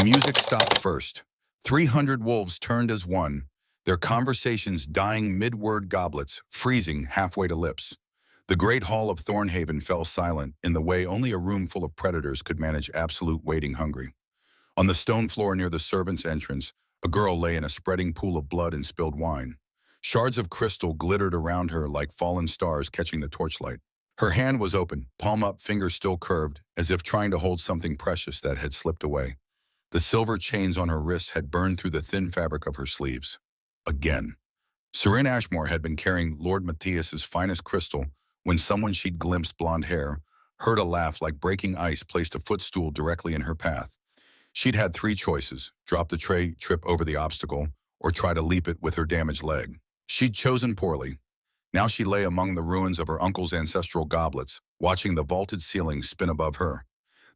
music stopped first. 300 wolves turned as one, their conversations dying mid-word goblets, freezing halfway to lips. The great hall of Thornhaven fell silent in the way only a room full of predators could manage absolute waiting hungry. On the stone floor near the servants' entrance, a girl lay in a spreading pool of blood and spilled wine. Shards of crystal glittered around her like fallen stars catching the torchlight. Her hand was open, palm up, fingers still curved, as if trying to hold something precious that had slipped away. The silver chains on her wrists had burned through the thin fabric of her sleeves. Again. Serene Ashmore had been carrying Lord Matthias's finest crystal when someone she'd glimpsed blonde hair, heard a laugh like breaking ice, placed a footstool directly in her path. She'd had three choices: drop the tray, trip over the obstacle, or try to leap it with her damaged leg. She'd chosen poorly. Now she lay among the ruins of her uncle's ancestral goblets, watching the vaulted ceiling spin above her.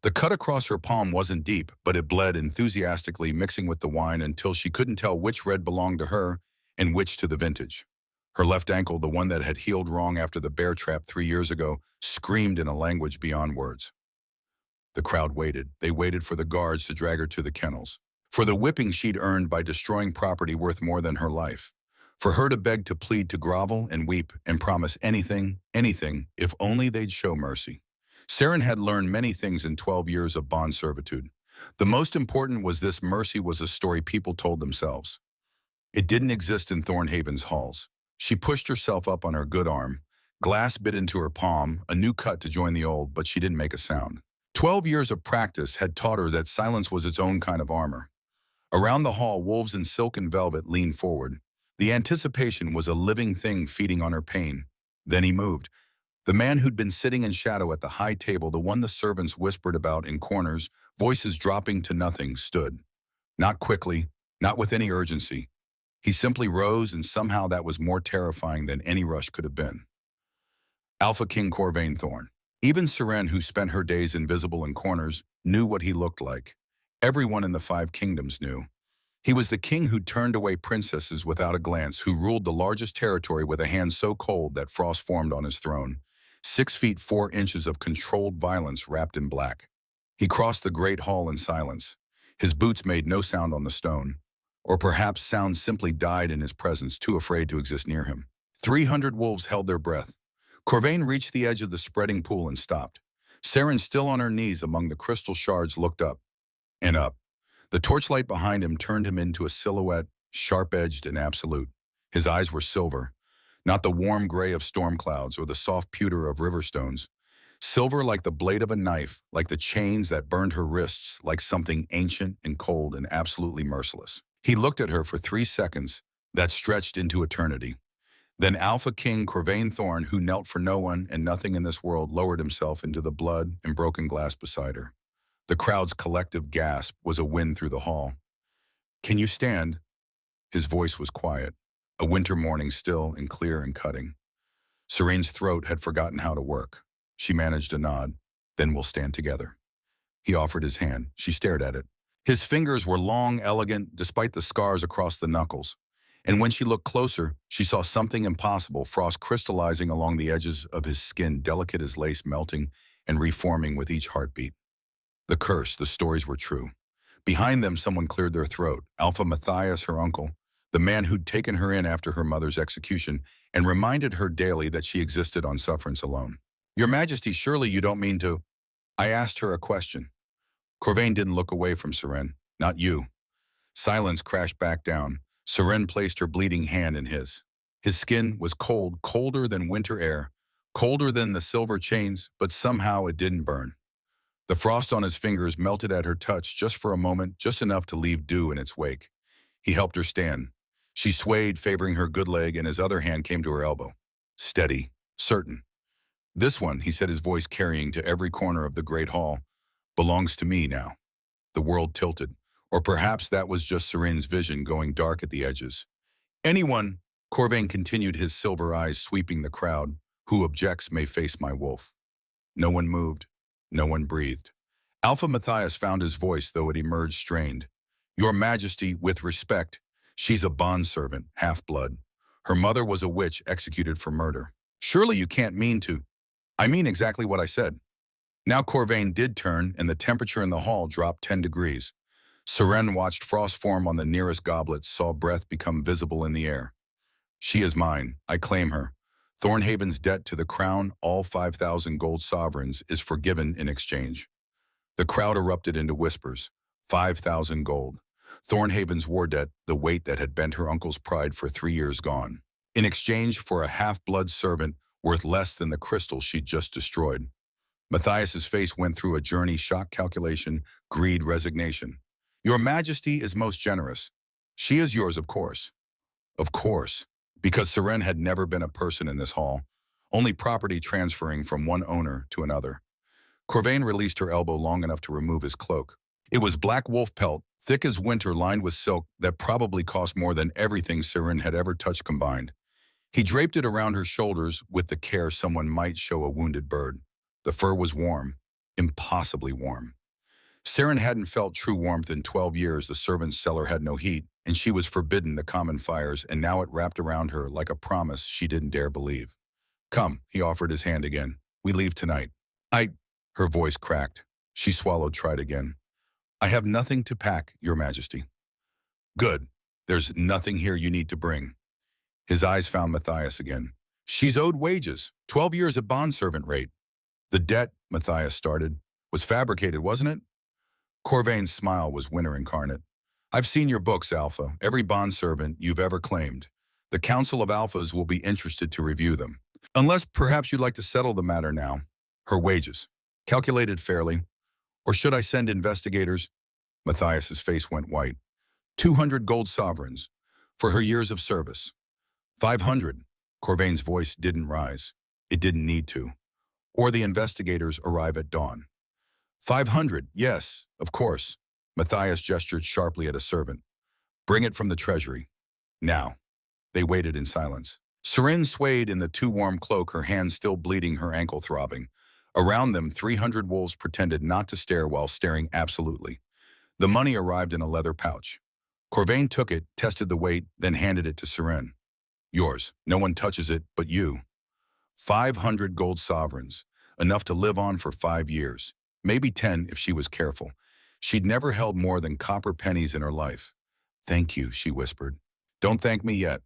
The cut across her palm wasn't deep, but it bled enthusiastically, mixing with the wine until she couldn't tell which red belonged to her and which to the vintage. Her left ankle, the one that had healed wrong after the bear trap 3 years ago, screamed in a language beyond words. The crowd waited. They waited for the guards to drag her to the kennels, for the whipping she'd earned by destroying property worth more than her life, for her to beg, to plead, to grovel and weep and promise anything, if only they'd show mercy. Saren had learned many things in 12 years of bond servitude. The most important was this: mercy was a story people told themselves. It didn't exist in Thornhaven's halls. She pushed herself up on her good arm. Glass bit into her palm, a new cut to join the old, but she didn't make a sound. 12 years of practice had taught her that silence was its own kind of armor. Around the hall, wolves in silk and velvet leaned forward. The anticipation was a living thing feeding on her pain. Then he moved. The man who'd been sitting in shadow at the high table, the one the servants whispered about in corners, voices dropping to nothing, stood. Not quickly, not with any urgency. He simply rose, and somehow that was more terrifying than any rush could have been. AlphaKing Thorn. Even Seren, who spent her days invisible in corners, knew what he looked like. Everyone in the 5 kingdoms knew. He was the king who turned away princesses without a glance, who ruled the largest territory with a hand so cold that frost formed on his throne. 6 feet 4 inches of controlled violence wrapped in black. He crossed the great hall in silence. His boots made no sound on the stone. Or perhaps sound simply died in his presence, too afraid to exist near him. 300 wolves held their breath. Corvain reached the edge of the spreading pool and stopped. Saren, still on her knees among the crystal shards, looked up. And up. The torchlight behind him turned him into a silhouette, sharp-edged and absolute. His eyes were silver, not the warm gray of storm clouds or the soft pewter of river stones. Silver like the blade of a knife, like the chains that burned her wrists, like something ancient and cold and absolutely merciless. He looked at her for 3 seconds that stretched into eternity. Then AlphaKing Thorn, who knelt for no one and nothing in this world, lowered himself into the blood and broken glass beside her. The crowd's collective gasp was a wind through the hall. "Can you stand?" His voice was quiet, a winter morning, still and clear and cutting. Serene's throat had forgotten how to work. She managed a nod. "Then we'll stand together." He offered his hand. She stared at it. His fingers were long, elegant, despite the scars across the knuckles. And when she looked closer, she saw something impossible, frost crystallizing along the edges of his skin, delicate as lace, melting and reforming with each heartbeat. The curse, the stories were true. Behind them, someone cleared their throat. Alpha Matthias, her uncle, the man who'd taken her in after her mother's execution and reminded her daily that she existed on sufferance alone. "Your Majesty, surely you don't mean to—" I asked her a question. Corvain didn't look away from Seren. "Not you." Silence crashed back down. Seren placed her bleeding hand in his. His skin was cold, colder than winter air, colder than the silver chains, but somehow it didn't burn. The frost on his fingers melted at her touch just for a moment, just enough to leave dew in its wake. He helped her stand. She swayed, favoring her good leg, and his other hand came to her elbow. Steady, certain. "This one," he said, his voice carrying to every corner of the great hall, "belongs to me now." The world tilted. Or perhaps that was just Serene's vision going dark at the edges. "Anyone," Corvain continued, his silver eyes sweeping the crowd, "who objects may face my wolf." No one moved. No one breathed. Alpha Matthias found his voice, though it emerged strained. "Your Majesty, with respect, she's a bondservant, half-blood. Her mother was a witch executed for murder. Surely you can't mean to—" "I mean exactly what I said." Now Corvain did turn, and the temperature in the hall dropped 10 degrees. Seren watched frost form on the nearest goblet, saw breath become visible in the air. She is mine. I claim her. Thornhaven's debt to the crown, all 5,000 gold sovereigns, is forgiven in exchange. The crowd erupted into whispers. 5,000 gold. Thornhaven's war debt, the weight that had bent her uncle's pride for 3 years gone. In exchange for a half-blood servant worth less than the crystal she'd just destroyed. Matthias's face went through a journey: shock, calculation, greed, resignation. Your Majesty is most generous. She is yours, of course. Of course. Because Seren had never been a person in this hall, only property transferring from one owner to another. Corvain released her elbow long enough to remove his cloak. It was black wolf pelt, thick as winter, lined with silk that probably cost more than everything Seren had ever touched combined. He draped it around her shoulders with the care someone might show a wounded bird. The fur was warm, impossibly warm. Seren hadn't felt true warmth in 12 years. The servant's cellar had no heat, and she was forbidden the common fires, and now it wrapped around her like a promise she didn't dare believe. Come, he offered his hand again. We leave tonight. Her voice cracked. She swallowed, tried again. I have nothing to pack, Your Majesty. Good. There's nothing here you need to bring. His eyes found Matthias again. She's owed wages, 12 years at bondservant rate. The debt, Matthias started, was fabricated, wasn't it? Corvain's smile was winter incarnate. I've seen your books, Alpha, every bondservant you've ever claimed. The Council of Alphas will be interested to review them. Unless perhaps you'd like to settle the matter now. Her wages, calculated fairly. Or should I send investigators? Matthias's face went white. 200 gold sovereigns for her years of service. 500. Corvain's voice didn't rise. It didn't need to. Or the investigators arrive at dawn. 500, yes, of course. Matthias gestured sharply at a servant. Bring it from the treasury. Now. They waited in silence. Seren swayed in the too-warm cloak, her hand still bleeding, her ankle throbbing. Around them, 300 wolves pretended not to stare while staring absolutely. The money arrived in a leather pouch. Corvain took it, tested the weight, then handed it to Seren. Yours. No one touches it but you. 500 gold sovereigns, enough to live on for 5 years. Maybe 10 if she was careful. She'd never held more than copper pennies in her life. Thank you, she whispered. Don't thank me yet.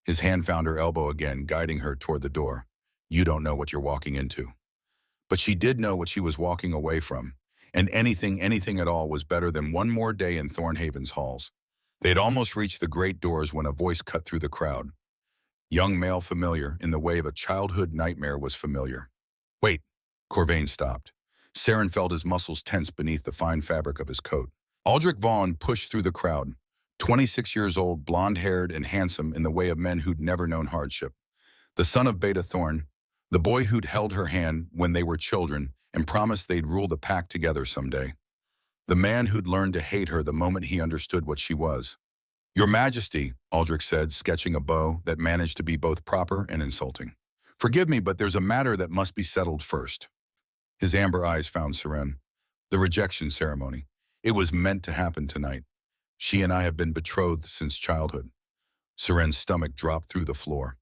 His hand found her elbow again, guiding her toward the door. You don't know what you're walking into. But she did know what she was walking away from, and anything at all was better than one more day in Thornhaven's halls. They had almost reached the great doors when a voice cut through the crowd. Young male familiar, in the way of a childhood nightmare, was familiar. Wait, Corvain stopped. Seren felt his muscles tense beneath the fine fabric of his coat. Aldrich Vaughn pushed through the crowd, 26 years old, blonde-haired and handsome in the way of men who'd never known hardship. The son of Beta Thorn, the boy who'd held her hand when they were children and promised they'd rule the pack together someday. The man who'd learned to hate her the moment he understood what she was. Your Majesty, Aldrich said, sketching a bow that managed to be both proper and insulting. Forgive me, but there's a matter that must be settled first. His amber eyes found Seren. The rejection ceremony. It was meant to happen tonight. She and I have been betrothed since childhood. Seren's stomach dropped through the floor.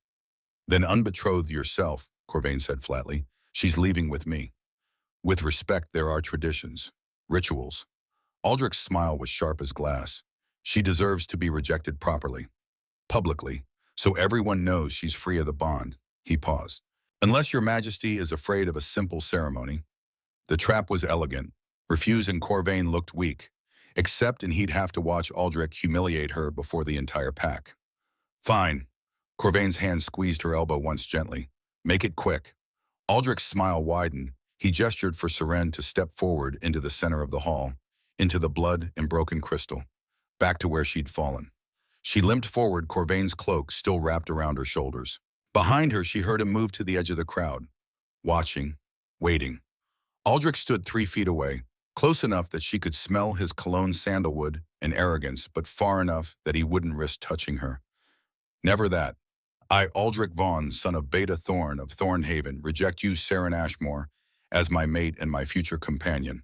Then unbetroth yourself, Corvain said flatly. She's leaving with me. With respect, there are traditions, rituals. Aldrich's smile was sharp as glass. She deserves to be rejected properly, publicly, so everyone knows she's free of the bond. He paused. Unless your Majesty is afraid of a simple ceremony. The trap was elegant. Refusing Corvain looked weak. Accept and he'd have to watch Aldrich humiliate her before the entire pack. Fine. Corvain's hand squeezed her elbow once gently. Make it quick. Aldrich's smile widened. He gestured for Seren to step forward into the center of the hall, into the blood and broken crystal, back to where she'd fallen. She limped forward, Corvain's cloak still wrapped around her shoulders. Behind her, she heard him move to the edge of the crowd, watching, waiting. Aldrich stood 3 feet away, close enough that she could smell his cologne sandalwood and arrogance, but far enough that he wouldn't risk touching her. Never that. I, Aldrich Vaughn, son of Beta Thorn of Thornhaven, reject you, Seren Ashmore, as my mate and my future companion.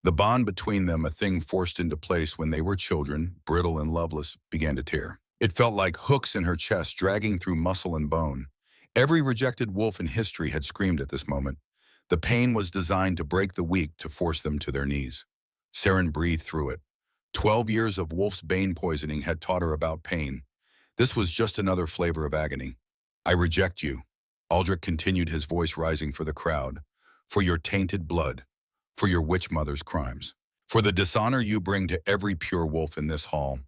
The bond between them, a thing forced into place when they were children, brittle and loveless, began to tear. It felt like hooks in her chest, dragging through muscle and bone. Every rejected wolf in history had screamed at this moment. The pain was designed to break the weak, to force them to their knees. Seren breathed through it. 12 years of wolf's bane poisoning had taught her about pain. This was just another flavor of agony. I reject you. Aldrich continued, his voice rising for the crowd. For your tainted blood. For your witch mother's crimes. For the dishonor you bring to every pure wolf in this hall.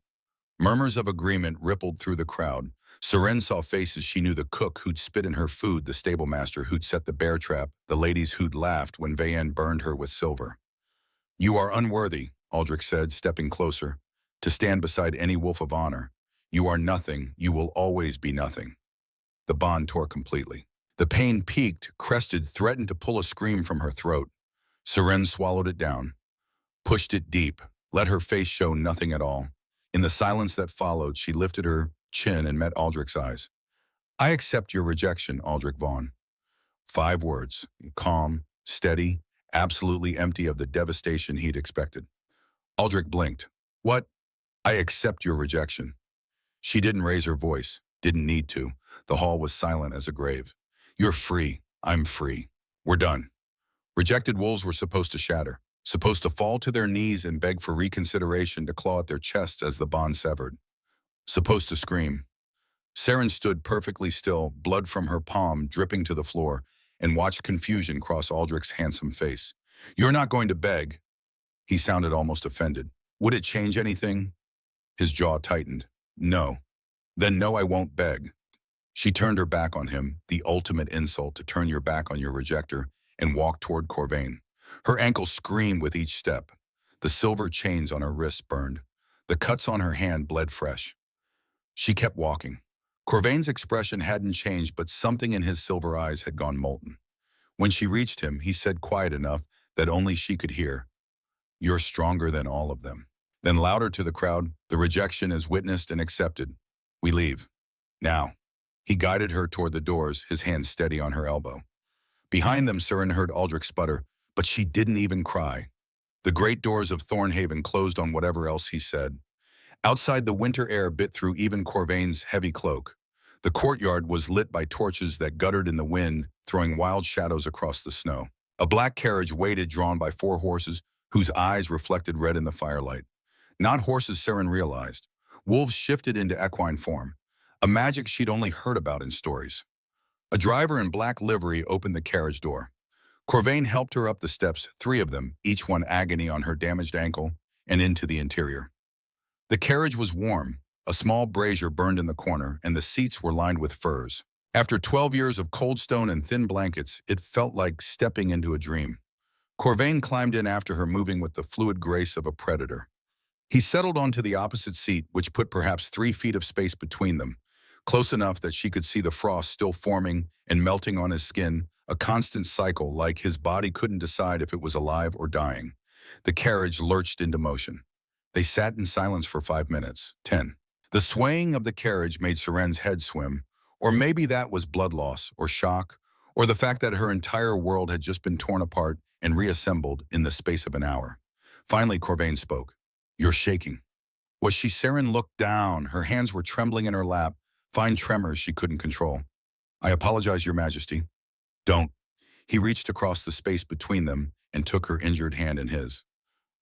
Murmurs of agreement rippled through the crowd. Seren saw faces she knew: the cook who'd spit in her food, the stable master who'd set the bear trap, the ladies who'd laughed when Vayen burned her with silver. You are unworthy, Aldrich said, stepping closer, to stand beside any wolf of honor. You are nothing. You will always be nothing. The bond tore completely. The pain peaked, crested, threatened to pull a scream from her throat. Seren swallowed it down, pushed it deep, let her face show nothing at all. In the silence that followed, she lifted her chin and met Aldrich's eyes. I accept your rejection, Aldrich Vaughn. 5 words, calm, steady, absolutely empty of the devastation he'd expected. Aldrich blinked. What? I accept your rejection. She didn't raise her voice, didn't need to. The hall was silent as a grave. You're free. I'm free. We're done. Rejected wolves were supposed to shatter, supposed to fall to their knees and beg for reconsideration, to claw at their chests as the bond severed. Supposed to scream. Seren stood perfectly still, blood from her palm dripping to the floor, and watched confusion cross Aldrich's handsome face. You're not going to beg. He sounded almost offended. Would it change anything? His jaw tightened. No. Then no, I won't beg. She turned her back on him, the ultimate insult, to turn your back on your rejecter, and walked toward Corvain. Her ankles screamed with each step. The silver chains on her wrists burned. The cuts on her hand bled fresh. She kept walking. Corvain's expression hadn't changed, but something in his silver eyes had gone molten. When she reached him, he said, quiet enough that only she could hear, You're stronger than all of them. Then louder to the crowd, the rejection is witnessed and accepted. We leave. Now. He guided her toward the doors, his hand steady on her elbow. Behind them, Seren heard Aldrich sputter, but she didn't even cry. The great doors of Thornhaven closed on whatever else he said. Outside, the winter air bit through even Corvain's heavy cloak. The courtyard was lit by torches that guttered in the wind, throwing wild shadows across the snow. A black carriage waited, drawn by 4 horses whose eyes reflected red in the firelight. Not horses, Seren realized. Wolves shifted into equine form, a magic she'd only heard about in stories. A driver in black livery opened the carriage door. Corvain helped her up the steps, 3 of them, each one agony on her damaged ankle, and into the interior. The carriage was warm. A small brazier burned in the corner, and the seats were lined with furs. After 12 years of cold stone and thin blankets, it felt like stepping into a dream. Corvain climbed in after her, moving with the fluid grace of a predator. He settled onto the opposite seat, which put perhaps 3 feet of space between them, close enough that she could see the frost still forming and melting on his skin, a constant cycle, like his body couldn't decide if it was alive or dying. The carriage lurched into motion. They sat in silence for 5 minutes, 10. The swaying of the carriage made Seren's head swim, or maybe that was blood loss, or shock, or the fact that her entire world had just been torn apart and reassembled in the space of an hour. Finally, Corvain spoke. You're shaking. Was she? Seren looked down. Her hands were trembling in her lap, fine tremors she couldn't control. I apologize, Your Majesty. Don't. He reached across the space between them and took her injured hand in his.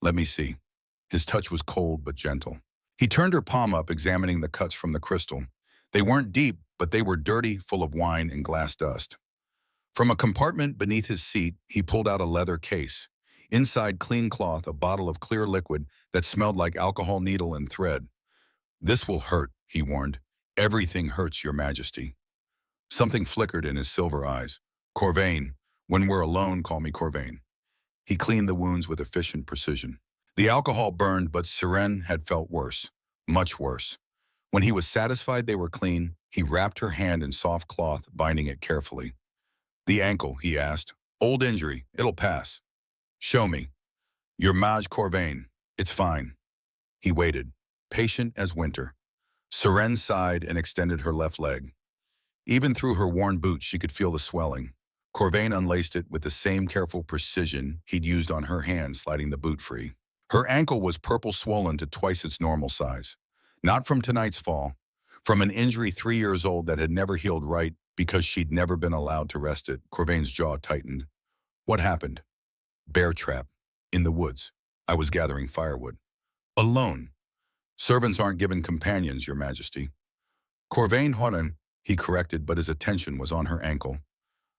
Let me see. His touch was cold but gentle. He turned her palm up, examining the cuts from the crystal. They weren't deep, but they were dirty, full of wine and glass dust. From a compartment beneath his seat, he pulled out a leather case. Inside, clean cloth, a bottle of clear liquid that smelled like alcohol, needle, and thread. This will hurt, he warned. Everything hurts, Your Majesty. Something flickered in his silver eyes. Corvain. When we're alone, call me Corvain. He cleaned the wounds with efficient precision. The alcohol burned, but Seren had felt worse. Much worse. When he was satisfied they were clean, he wrapped her hand in soft cloth, binding it carefully. The ankle, he asked. Old injury. It'll pass. Show me. Your Maj Corvain. It's fine. He waited, patient as winter. Seren sighed and extended her left leg. Even through her worn boots, she could feel the swelling. Corvain unlaced it with the same careful precision he'd used on her hand, sliding the boot free. Her ankle was purple, swollen to twice its normal size. Not from tonight's fall. From an injury 3 years old that had never healed right because she'd never been allowed to rest it. Corvain's jaw tightened. What happened? Bear trap. In the woods. I was gathering firewood. Alone. Servants aren't given companions, your majesty. Corvain Horan, he corrected, but his attention was on her ankle.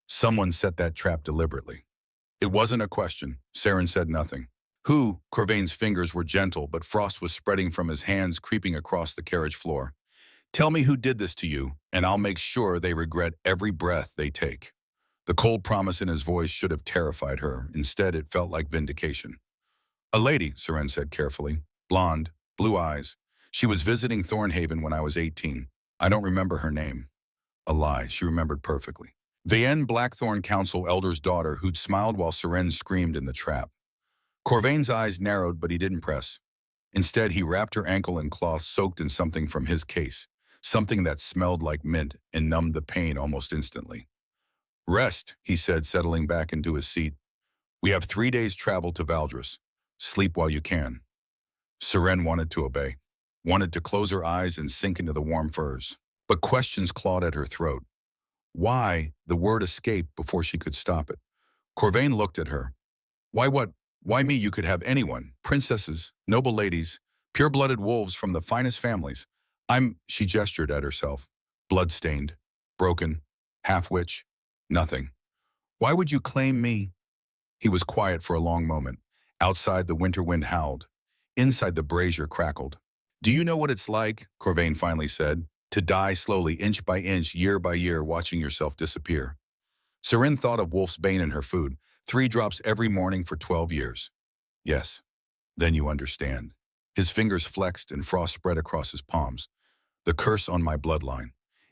Someone set that trap deliberately. It wasn't a question. Saren said nothing. Who? Corvain's fingers were gentle, but frost was spreading from his hands, creeping across the carriage floor. Tell me who did this to you, and I'll make sure they regret every breath they take. The cold promise in his voice should have terrified her. Instead, it felt like vindication. A lady, Saren said carefully. Blonde, blue eyes. She was visiting Thornhaven when I was 18. I don't remember her name. A lie, she remembered perfectly. Vienne Blackthorn Council Elder's daughter who'd smiled while Seren screamed in the trap. Corvain's eyes narrowed, but he didn't press. Instead, he wrapped her ankle in cloth soaked in something from his case, something that smelled like mint and numbed the pain almost instantly. Rest, he said, settling back into his seat. We have 3 days' travel to Valdres. Sleep while you can. Seren wanted to obey, wanted to close her eyes and sink into the warm furs. But questions clawed at her throat. Why? The word escaped before she could stop it. Corvain looked at her. Why what? Why me? You could have anyone. Princesses, noble ladies, pure-blooded wolves from the finest families. She gestured at herself. Blood-stained, broken, half-witch, nothing. Why would you claim me? He was quiet for a long moment. Outside, the winter wind howled. Inside, the brazier crackled. Do you know what it's like, Corvain finally said, to die slowly, inch by inch, year by year, watching yourself disappear? Seren thought of Wolf's Bane in her food, 3 drops every morning for 12 years. Yes, then you understand. His fingers flexed and frost spread across his palms. The curse on my bloodline.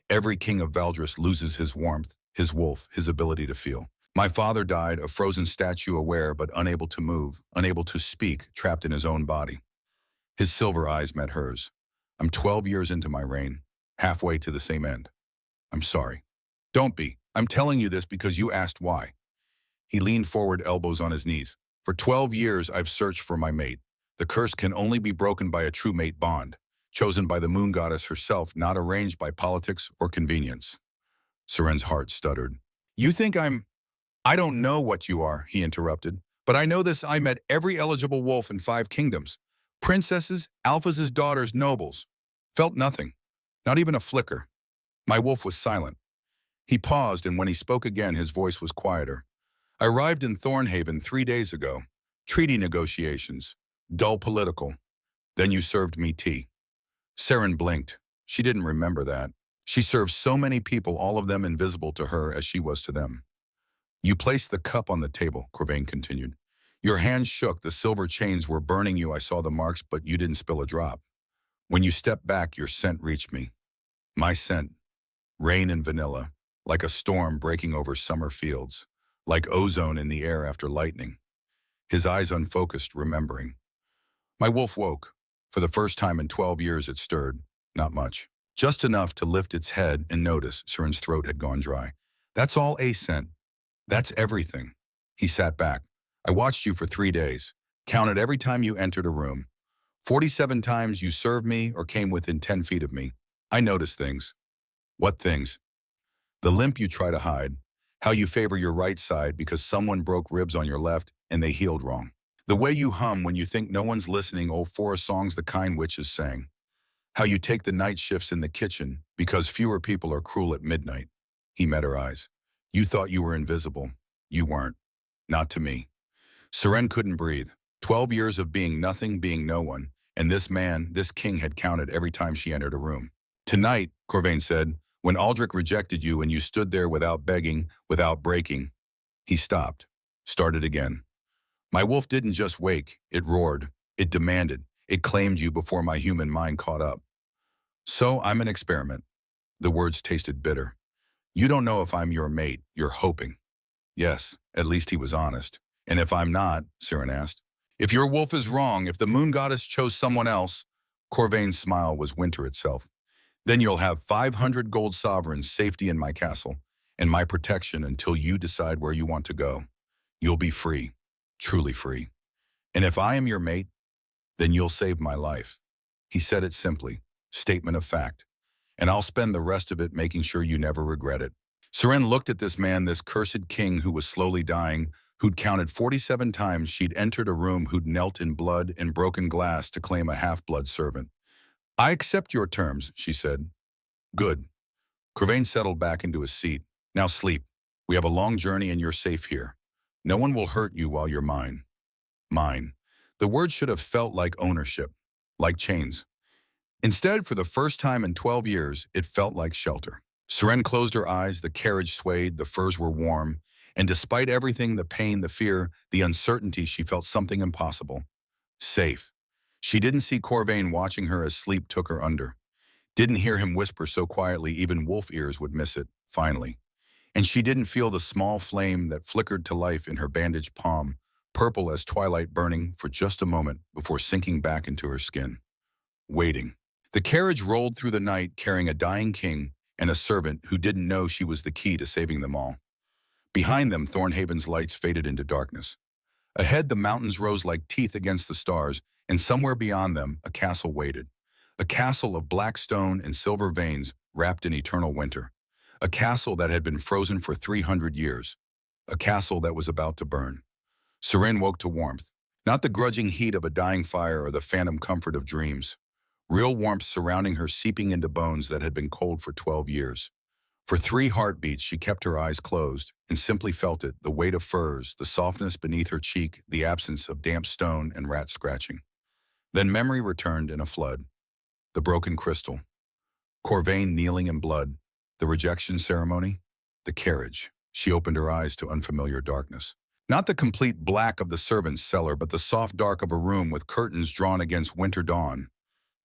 Every king of Valdres loses his warmth, his wolf, his ability to feel. My father died, a frozen statue, aware but unable to move, unable to speak, trapped in his own body. His silver eyes met hers. I'm 12 years into my reign, halfway to the same end. I'm sorry. Don't be. I'm telling you this because you asked why. He leaned forward, elbows on his knees. For 12 years, I've searched for my mate. The curse can only be broken by a true mate bond, chosen by the moon goddess herself, not arranged by politics or convenience. Seren's heart stuttered. You think I don't know what you are, he interrupted. But I know this: I met every eligible wolf in 5 kingdoms. Princesses, Alphas' daughters, nobles. Felt nothing. Not even a flicker. My wolf was silent. He paused, and when he spoke again, his voice was quieter. I arrived in Thornhaven 3 days ago. Treaty negotiations. Dull political. Then you served me tea. Saren blinked. She didn't remember that. She served so many people, all of them invisible to her as she was to them. You placed the cup on the table, Corvain continued. Your hands shook, the silver chains were burning you. I saw the marks, but you didn't spill a drop. When you stepped back, your scent reached me. My scent. Rain and vanilla, like a storm breaking over summer fields, like ozone in the air after lightning. His eyes unfocused, remembering. My wolf woke. For the first time in 12 years, it stirred. Not much. Just enough to lift its head and notice Seren's throat had gone dry. That's all a scent. That's everything. He sat back. I watched you for 3 days. Counted every time you entered a room. 47 times you served me or came within 10 feet of me. I noticed things. What things? The limp you try to hide. How you favor your right side because someone broke ribs on your left and they healed wrong. The way you hum when you think no one's listening, old forest songs the kind witches sang. How you take the night shifts in the kitchen because fewer people are cruel at midnight. He met her eyes. You thought you were invisible. You weren't. Not to me. Seren couldn't breathe. 12 years of being nothing, being no one, and this man, this king, had counted every time she entered a room. Tonight, Corvain said, when Aldrich rejected you and you stood there without begging, without breaking. He stopped. Started again. My wolf didn't just wake. It roared. It demanded. It claimed you before my human mind caught up. So I'm an experiment. The words tasted bitter. You don't know if I'm your mate. You're hoping. Yes, at least he was honest. And if I'm not, Seren asked. If your wolf is wrong, if the moon goddess chose someone else, Corvain's smile was winter itself. Then you'll have 500 gold sovereigns, safety in my castle, and my protection until you decide where you want to go. You'll be free, truly free. And if I am your mate, then you'll save my life. He said it simply, statement of fact. And I'll spend the rest of it making sure you never regret it. Seren looked at this man, this cursed king who was slowly dying, who'd counted 47 times she'd entered a room, who'd knelt in blood and broken glass to claim a half-blood servant. "I accept your terms," she said. "Good." Corvain settled back into his seat. "Now sleep. We have a long journey and you're safe here. No one will hurt you while you're mine." Mine. The word should have felt like ownership, like chains. Instead, for the first time in 12 years, it felt like shelter. Seren closed her eyes, the carriage swayed, the furs were warm, and despite everything, the pain, the fear, the uncertainty, she felt something impossible. Safe. She didn't see Corvain watching her as sleep took her under. Didn't hear him whisper so quietly even wolf ears would miss it, finally. And she didn't feel the small flame that flickered to life in her bandaged palm, purple as twilight, burning for just a moment before sinking back into her skin. Waiting. The carriage rolled through the night carrying a dying king and a servant who didn't know she was the key to saving them all. Behind them, Thornhaven's lights faded into darkness. Ahead, the mountains rose like teeth against the stars, and somewhere beyond them, a castle waited. A castle of black stone and silver veins wrapped in eternal winter. A castle that had been frozen for 300 years. A castle that was about to burn. Seren woke to warmth. Not the grudging heat of a dying fire or the phantom comfort of dreams. Real warmth surrounding her, seeping into bones that had been cold for 12 years. For 3 heartbeats, she kept her eyes closed and simply felt it, the weight of furs, the softness beneath her cheek, the absence of damp stone and rat scratching. Then memory returned in a flood. The broken crystal. Corvain kneeling in blood. The rejection ceremony. The carriage. She opened her eyes to unfamiliar darkness. Not the complete black of the servants' cellar, but the soft dark of a room with curtains drawn against winter dawn.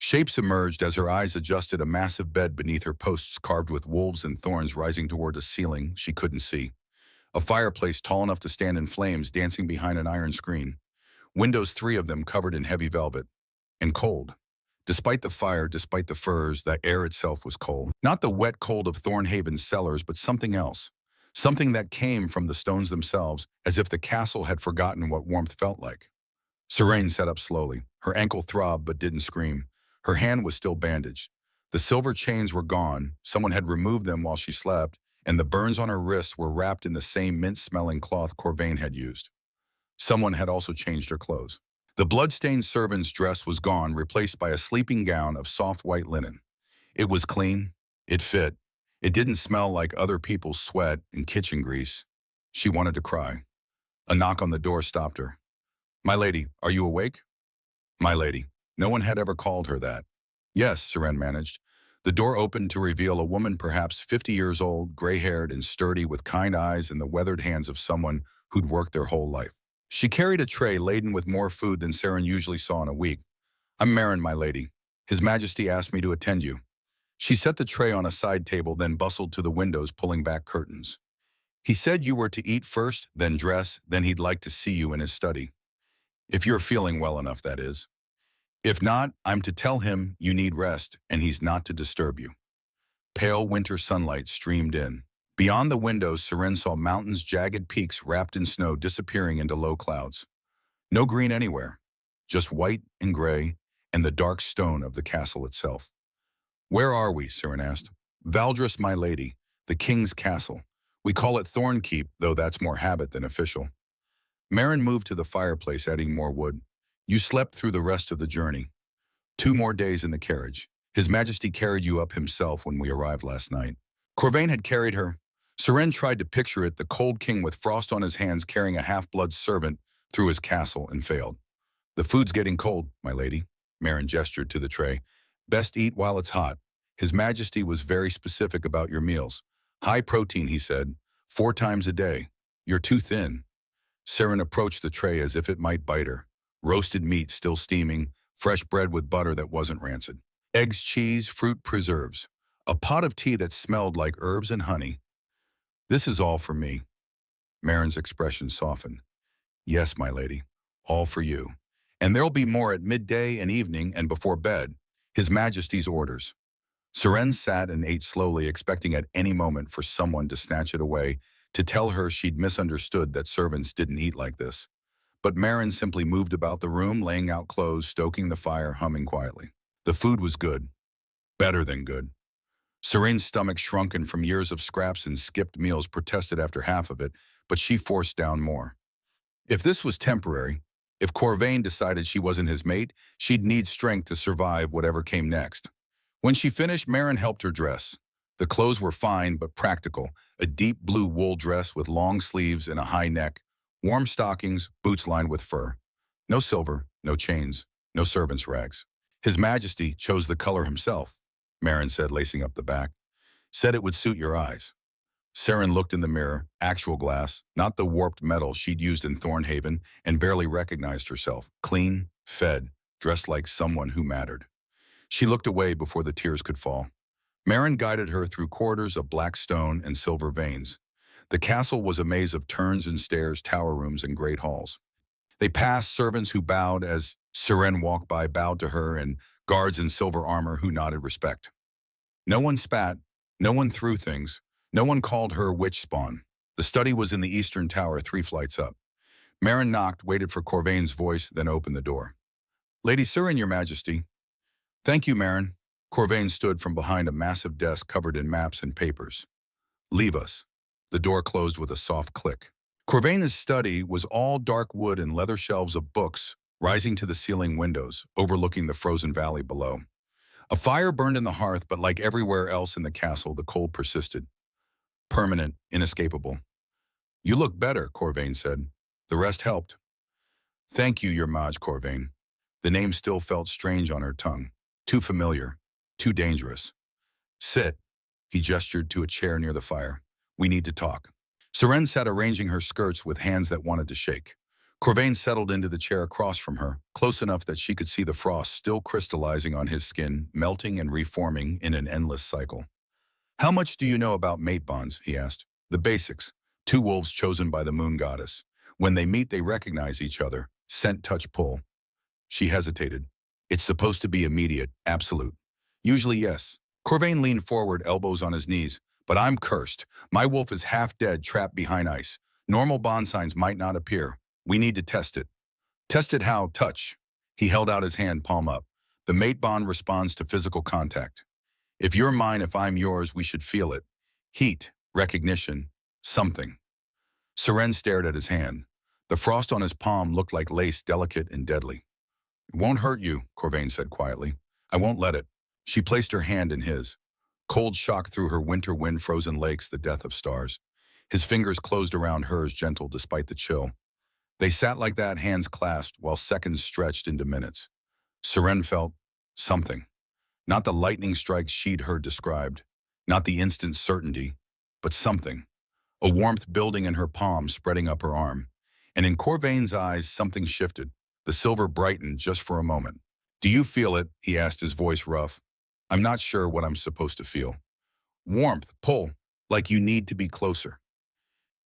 Shapes emerged as her eyes adjusted, a massive bed beneath her, posts carved with wolves and thorns rising toward a ceiling she couldn't see. A fireplace tall enough to stand in flames dancing behind an iron screen. Windows, 3 of them covered in heavy velvet. And cold. Despite the fire, despite the furs, the air itself was cold. Not the wet cold of Thornhaven's cellars, but something else. Something that came from the stones themselves, as if the castle had forgotten what warmth felt like. Seren sat up slowly. Her ankle throbbed but didn't scream. Her hand was still bandaged. The silver chains were gone. Someone had removed them while she slept, and the burns on her wrists were wrapped in the same mint-smelling cloth Corvain had used. Someone had also changed her clothes. The blood-stained servant's dress was gone, replaced by a sleeping gown of soft white linen. It was clean. It fit. It didn't smell like other people's sweat and kitchen grease. She wanted to cry. A knock on the door stopped her. "My lady, are you awake?" "My lady." No one had ever called her that. "Yes," Seren managed. The door opened to reveal a woman perhaps 50 years old, gray-haired and sturdy, with kind eyes and the weathered hands of someone who'd worked their whole life. She carried a tray laden with more food than Seren usually saw in a week. "I'm Marin, my lady. His Majesty asked me to attend you." She set the tray on a side table, then bustled to the windows, pulling back curtains. "He said you were to eat first, then dress, then he'd like to see you in his study. If you're feeling well enough, that is. If not, I'm to tell him you need rest, and he's not to disturb you." Pale winter sunlight streamed in. Beyond the windows, Seren saw mountains, jagged peaks wrapped in snow disappearing into low clouds. No green anywhere, just white and gray, and the dark stone of the castle itself. "Where are we?" Seren asked. "Valdris, my lady, the king's castle. We call it Thornkeep, though that's more habit than official." Marin moved to the fireplace, adding more wood. "You slept through the rest of the journey. 2 more days in the carriage. His Majesty carried you up himself when we arrived last night." Corvain had carried her. Seren tried to picture it, the cold king with frost on his hands carrying a half-blood servant through his castle, and failed. "The food's getting cold, my lady." Marin gestured to the tray. "Best eat while it's hot. His Majesty was very specific about your meals. High protein, he said. 4 times a day. You're too thin." Seren approached the tray as if it might bite her. Roasted meat still steaming, fresh bread with butter that wasn't rancid. Eggs, cheese, fruit, preserves. A pot of tea that smelled like herbs and honey. "This is all for me." Marin's expression softened. "Yes, my lady, all for you. And there'll be more at midday and evening and before bed. His Majesty's orders." Seren sat and ate slowly, expecting at any moment for someone to snatch it away, to tell her she'd misunderstood, that servants didn't eat like this. But Marin simply moved about the room, laying out clothes, stoking the fire, humming quietly. The food was good. Better than good. Serene's stomach, shrunken from years of scraps and skipped meals, protested after half of it, but she forced down more. If this was temporary, if Corvain decided she wasn't his mate, she'd need strength to survive whatever came next. When she finished, Marin helped her dress. The clothes were fine but practical, a deep blue wool dress with long sleeves and a high neck, warm stockings, boots lined with fur. No silver, no chains, no servant's rags. His Majesty chose the color himself, Marin said, lacing up the back. Said it would suit your eyes. Saren looked in the mirror, actual glass, not the warped metal she'd used in Thornhaven, and barely recognized herself. Clean, fed, dressed like someone who mattered. She looked away before the tears could fall. Marin guided her through corridors of black stone and silver veins. The castle was a maze of turns and stairs, tower rooms, and great halls. They passed servants who bowed as Seren walked by, bowed to her, and guards in silver armor who nodded respect. No one spat, no one threw things, no one called her witch spawn. The study was in the eastern tower, 3 flights up. Marin knocked, waited for Corvain's voice, then opened the door. Lady Seren, your Majesty. Thank you, Marin. Corvain stood from behind a massive desk covered in maps and papers. Leave us. The door closed with a soft click. Corvain's study was all dark wood and leather shelves of books rising to the ceiling windows, overlooking the frozen valley below. A fire burned in the hearth, but like everywhere else in the castle, the cold persisted. Permanent, inescapable. You look better, Corvain said. The rest helped. Thank you, Your Maj, Corvain. The name still felt strange on her tongue. Too familiar. Too dangerous. Sit. He gestured to a chair near the fire. We need to talk. Seren sat arranging her skirts with hands that wanted to shake. Corvain settled into the chair across from her, close enough that she could see the frost still crystallizing on his skin, melting and reforming in an endless cycle. How much do you know about mate bonds? He asked. The basics. 2 wolves chosen by the moon goddess. When they meet, they recognize each other. Scent, touch, pull. She hesitated. It's supposed to be immediate, absolute. Usually, yes. Corvain leaned forward, elbows on his knees. But I'm cursed. My wolf is half dead, trapped behind ice. Normal bond signs might not appear. We need to test it. Test it how? Touch. He held out his hand, palm up. The mate bond responds to physical contact. If you're mine, if I'm yours, we should feel it. Heat, recognition, something. Seren stared at his hand. The frost on his palm looked like lace, delicate and deadly. It won't hurt you, Corvain said quietly. I won't let it. She placed her hand in his. Cold shocked through her winter wind-frozen lakes, the death of stars. His fingers closed around hers, gentle despite the chill. They sat like that, hands clasped, while seconds stretched into minutes. Seren felt something. Not the lightning strikes she'd heard described, not the instant certainty, but something. A warmth building in her palm, spreading up her arm. And in Corvain's eyes, something shifted. The silver brightened just for a moment. Do you feel it? He asked, his voice rough. I'm not sure what I'm supposed to feel. Warmth, pull, like you need to be closer.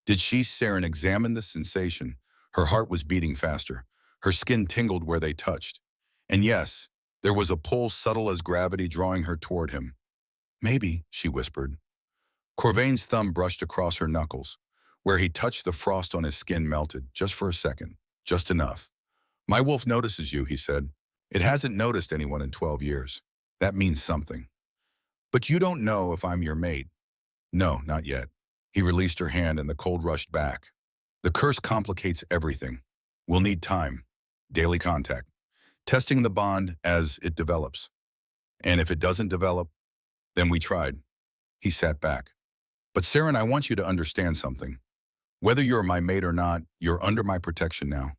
Did she? Seren examined the sensation. Her heart was beating faster. Her skin tingled where they touched. And yes, there was a pull subtle as gravity drawing her toward him. Maybe, she whispered. Corvain's thumb brushed across her knuckles. Where he touched, the frost on his skin melted, just for a second, just enough. My wolf notices you, he said. It hasn't noticed anyone in 12 years. That means something. But you don't know if I'm your mate. No, not yet. He released her hand and the cold rushed back. The curse complicates everything. We'll need time, daily contact, testing the bond as it develops. And if it doesn't develop, then we tried. He sat back. But Seren, I want you to understand something. Whether you're my mate or not, you're under my protection now.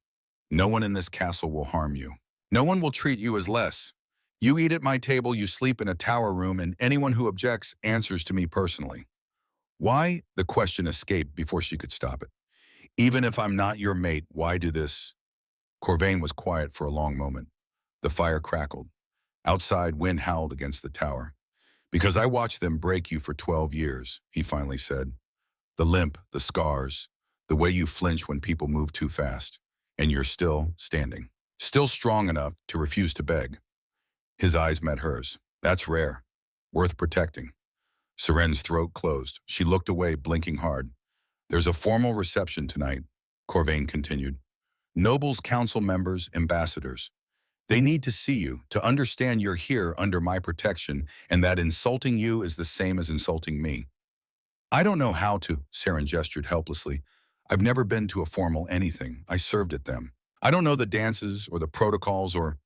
No one in this castle will harm you. No one will treat you as less. You eat at my table, you sleep in a tower room, and anyone who objects answers to me personally. Why? The question escaped before she could stop it. Even if I'm not your mate, why do this? Corvain was quiet for a long moment. The fire crackled. Outside, wind howled against the tower. Because I watched them break you for 12 years, he finally said. The limp, the scars, the way you flinch when people move too fast. And you're still standing. Still strong enough to refuse to beg. His eyes met hers. That's rare. Worth protecting. Seren's throat closed. She looked away, blinking hard. There's a formal reception tonight, Corvain continued. Nobles, council members, ambassadors. They need to see you, to understand you're here under my protection, and that insulting you is the same as insulting me. I don't know how to, Seren gestured helplessly. I've never been to a formal anything. I served at them. I don't know the dances or the protocols or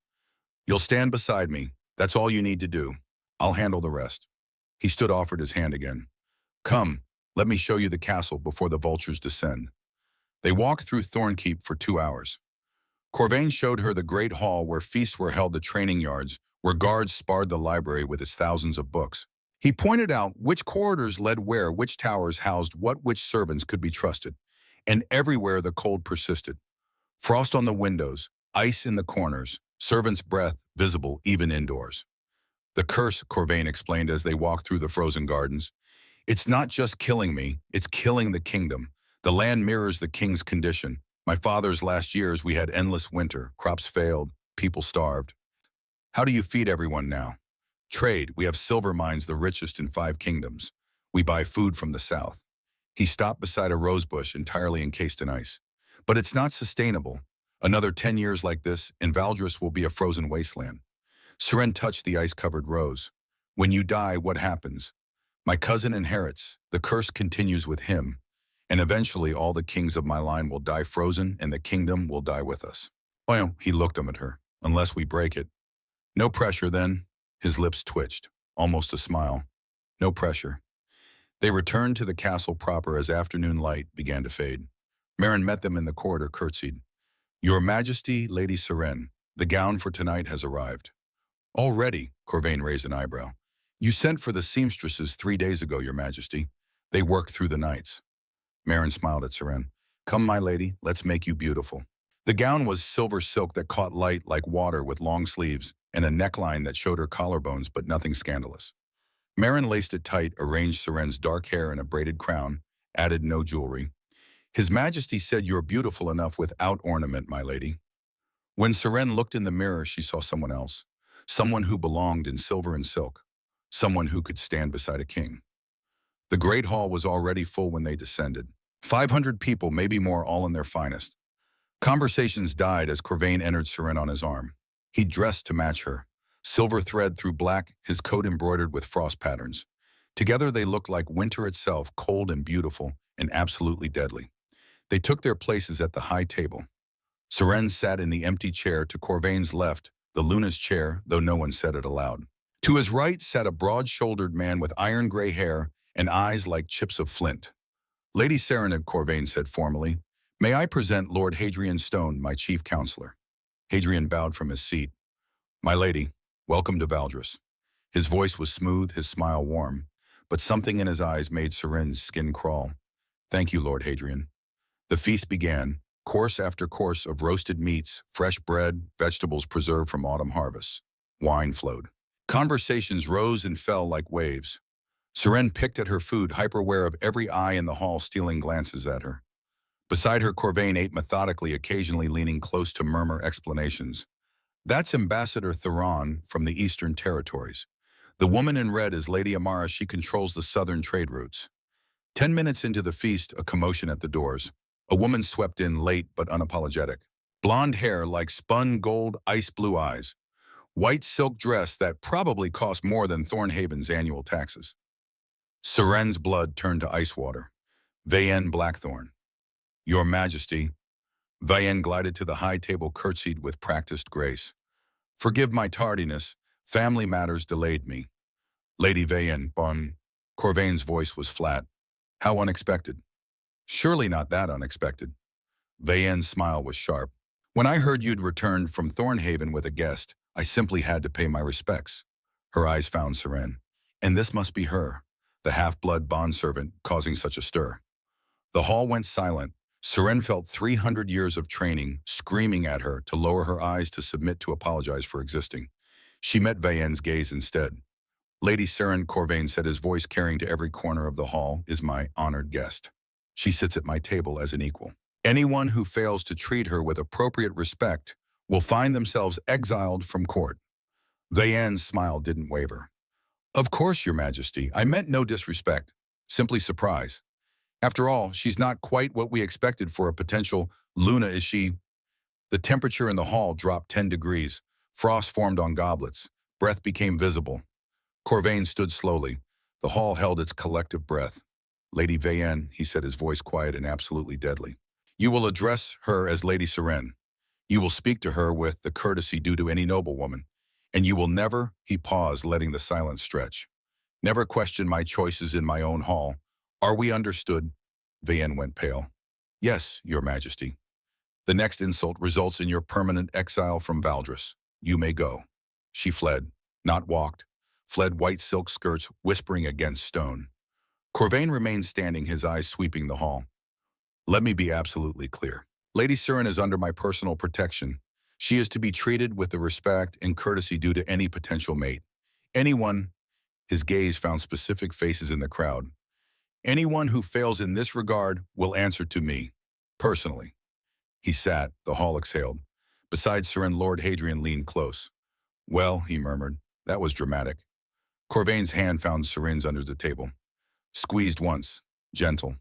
you'll stand beside me. That's all you need to do. I'll handle the rest. He stood offered his hand again. Come, let me show you the castle before the vultures descend. They walked through Thornkeep for 2 hours. Corvain showed her the great hall where feasts were held, the training yards, where guards sparred the library with its thousands of books. He pointed out which corridors led where, which towers housed what, which servants could be trusted. And everywhere the cold persisted. Frost on the windows, ice in the corners, servants' breath visible even indoors. The curse, Corvain explained as they walked through the frozen gardens. It's not just killing me, it's killing the kingdom. The land mirrors the king's condition. My father's last years, we had endless winter. Crops failed, people starved. How do you feed everyone now? Trade. We have silver mines, the richest in 5 kingdoms. We buy food from the south. He stopped beside a rose bush entirely encased in ice. But it's not sustainable. Another 10 years like this, and Valdris will be a frozen wasteland. Seren touched the ice-covered rose. When you die, what happens? My cousin inherits. The curse continues with him. And eventually all the kings of my line will die frozen, and the kingdom will die with us. Well, he looked at her. Unless we break it. No pressure, then. His lips twitched, almost a smile. No pressure. They returned to the castle proper as afternoon light began to fade. Marin met them in the corridor, curtsied. Your Majesty, Lady Seren, the gown for tonight has arrived. Already, Corvain raised an eyebrow. You sent for the seamstresses 3 days ago, Your Majesty. They worked through the nights. Marin smiled at Seren. Come, my lady, let's make you beautiful. The gown was silver silk that caught light like water with long sleeves and a neckline that showed her collarbones but nothing scandalous. Marin laced it tight, arranged Seren's dark hair in a braided crown, added no jewelry. His Majesty said you're beautiful enough without ornament, my lady. When Seren looked in the mirror, she saw someone else. Someone who belonged in silver and silk. Someone who could stand beside a king. The great hall was already full when they descended. 500 people, maybe more, all in their finest. Conversations died as Corvain entered Seren on his arm. He dressed to match her. Silver thread through black, his coat embroidered with frost patterns. Together they looked like winter itself, cold and beautiful and absolutely deadly. They took their places at the high table. Seren sat in the empty chair to Corvain's left, the Luna's chair, though no one said it aloud. To his right sat a broad-shouldered man with iron gray hair and eyes like chips of flint. Lady Serenade, Corvain said formally, may I present Lord Hadrian Stone, my chief counselor. Hadrian bowed from his seat. My lady, welcome to Valdris. His voice was smooth, his smile warm, but something in his eyes made Seren's skin crawl. Thank you, Lord Hadrian. The feast began, course after course of roasted meats, fresh bread, vegetables preserved from autumn harvests. Wine flowed. Conversations rose and fell like waves. Seren picked at her food, hyper-aware of every eye in the hall stealing glances at her. Beside her, Corvain ate methodically, occasionally leaning close to murmur explanations. That's Ambassador Theron from the Eastern Territories. The woman in red is Lady Amara. She controls the southern trade routes. 10 minutes into the feast, a commotion at the doors. A woman swept in late but unapologetic. Blonde hair like spun gold, ice blue eyes. White silk dress that probably cost more than Thornhaven's annual taxes. Seren's blood turned to ice water. Vayen Blackthorn. Your Majesty. Vayen glided to the high table, curtsied with practiced grace. Forgive my tardiness. Family matters delayed me. Lady Vayen, bon. Corvain's voice was flat. How unexpected. Surely not that unexpected. Vayen's smile was sharp. When I heard you'd returned from Thornhaven with a guest, I simply had to pay my respects. Her eyes found Seren. And this must be her, the half-blood bondservant causing such a stir. The hall went silent. Seren felt 300 years of training screaming at her to lower her eyes, to submit, to apologize for existing. She met Vayen's gaze instead. Lady Seren, Corvain said, his voice carrying to every corner of the hall, is my honored guest. She sits at my table as an equal. Anyone who fails to treat her with appropriate respect will find themselves exiled from court. Vayen's smile didn't waver. Of course, Your Majesty. I meant no disrespect, simply surprise. After all, she's not quite what we expected for a potential Luna, is she? The temperature in the hall dropped 10 degrees. Frost formed on goblets. Breath became visible. Corvain stood slowly. The hall held its collective breath. Lady Vayen, he said, his voice quiet and absolutely deadly. You will address her as Lady Seren. You will speak to her with the courtesy due to any noblewoman. And you will never, he paused, letting the silence stretch, never question my choices in my own hall. Are we understood? Vayen went pale. Yes, Your Majesty. The next insult results in your permanent exile from Valdres. You may go. She fled, not walked, fled white silk skirts whispering against stone. Corvain remained standing, his eyes sweeping the hall. Let me be absolutely clear. Lady Surin is under my personal protection. She is to be treated with the respect and courtesy due to any potential mate. Anyone, his gaze found specific faces in the crowd. Anyone who fails in this regard will answer to me, personally. He sat, the hall exhaled. Beside Surin, Lord Hadrian leaned close. Well, he murmured, that was dramatic. Corvain's hand found Surin's under the table. Squeezed once, gentle.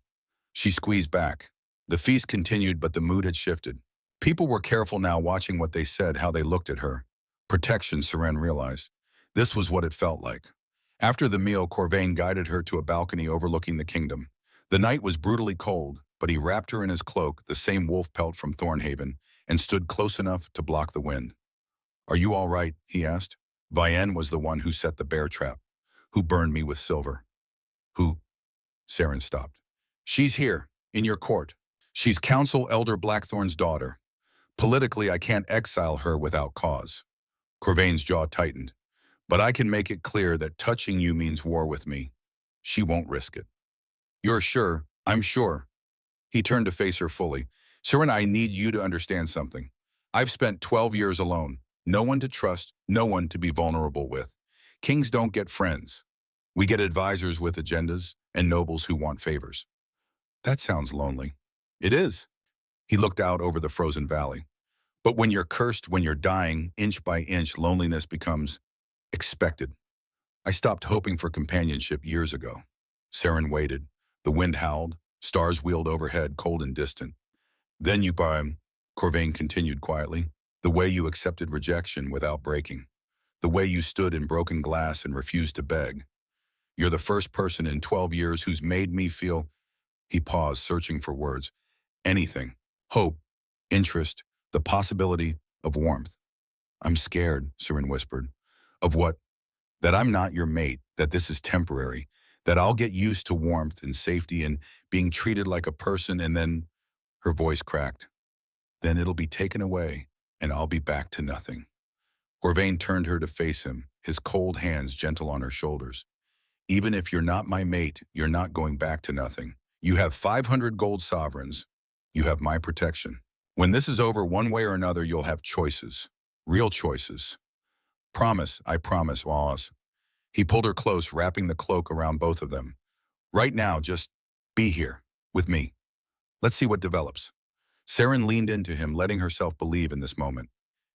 She squeezed back. The feast continued, but the mood had shifted. People were careful now, watching what they said, how they looked at her. Protection, Surin realized. This was what it felt like. After the meal, Corvain guided her to a balcony overlooking the kingdom. The night was brutally cold, but he wrapped her in his cloak, the same wolf pelt from Thornhaven, and stood close enough to block the wind. Are you all right? He asked. Vayen was the one who set the bear trap, who burned me with silver. Who? Saren stopped. She's here, in your court. She's Council Elder Blackthorn's daughter. Politically, I can't exile her without cause. Corvain's jaw tightened. But I can make it clear that touching you means war with me. She won't risk it. You're sure? I'm sure. He turned to face her fully. Surin, I need you to understand something. I've spent 12 years alone. No one to trust, no one to be vulnerable with. Kings don't get friends. We get advisors with agendas and nobles who want favors. That sounds lonely. It is. He looked out over the frozen valley. But when you're cursed, when you're dying, inch by inch, loneliness becomes expected. I stopped hoping for companionship years ago. Saren waited. The wind howled. Stars wheeled overhead, cold and distant. Then you buy him, Corvain continued quietly. The way you accepted rejection without breaking. The way you stood in broken glass and refused to beg. You're the first person in 12 years who's made me feel. He paused, searching for words. Anything. Hope. Interest. The possibility of warmth. I'm scared, Saren whispered. Of what? That I'm not your mate, that this is temporary, that I'll get used to warmth and safety and being treated like a person, and then her voice cracked. Then it'll be taken away, and I'll be back to nothing. Corvain turned her to face him, his cold hands gentle on her shoulders. Even if you're not my mate, you're not going back to nothing. You have 500 gold sovereigns. You have my protection. When this is over, one way or another, you'll have choices. Real choices. Promise, I promise, Wallace. He pulled her close, wrapping the cloak around both of them. Right now, just be here, with me. Let's see what develops. Saren leaned into him, letting herself believe in this moment.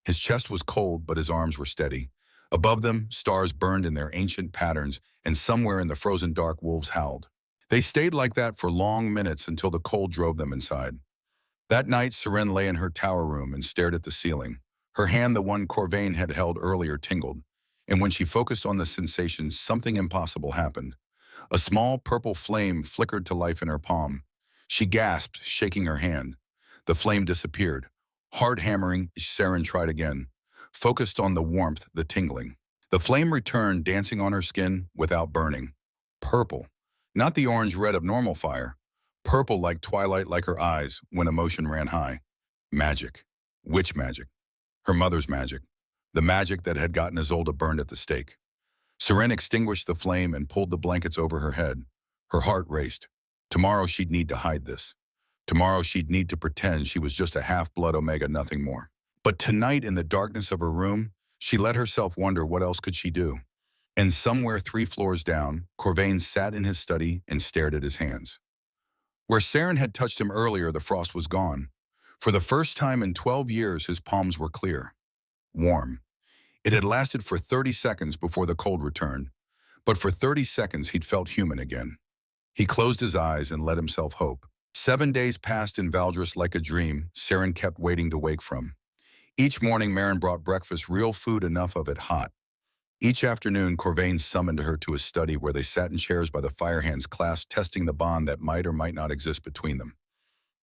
His chest was cold, but his arms were steady. Above them, stars burned in their ancient patterns, and somewhere in the frozen dark, wolves howled. They stayed like that for long minutes until the cold drove them inside. That night, Saren lay in her tower room and stared at the ceiling. Her hand, the one Corvain had held earlier, tingled. And when she focused on the sensation, something impossible happened. A small purple flame flickered to life in her palm. She gasped, shaking her hand. The flame disappeared. Hard hammering, Saren tried again. Focused on the warmth, the tingling. The flame returned, dancing on her skin without burning. Purple. Not the orange-red of normal fire. Purple like twilight, like her eyes when emotion ran high. Magic. Which magic? Her mother's magic. The magic that had gotten Isolde burned at the stake. Saren extinguished the flame and pulled the blankets over her head. Her heart raced. Tomorrow she'd need to hide this. Tomorrow she'd need to pretend she was just a half-blood Omega, nothing more. But tonight, in the darkness of her room, she let herself wonder what else could she do. And somewhere 3 floors down, Corvain sat in his study and stared at his hands. Where Saren had touched him earlier, the frost was gone. For the first time in 12 years, his palms were clear. Warm. It had lasted for 30 seconds before the cold returned, but for 30 seconds he'd felt human again. He closed his eyes and let himself hope. 7 days passed in Valdres like a dream Saren kept waiting to wake from. Each morning Marin brought breakfast, real food, enough of it hot. Each afternoon, Corvain summoned her to his study where they sat in chairs by the fire hands class, testing the bond that might or might not exist between them.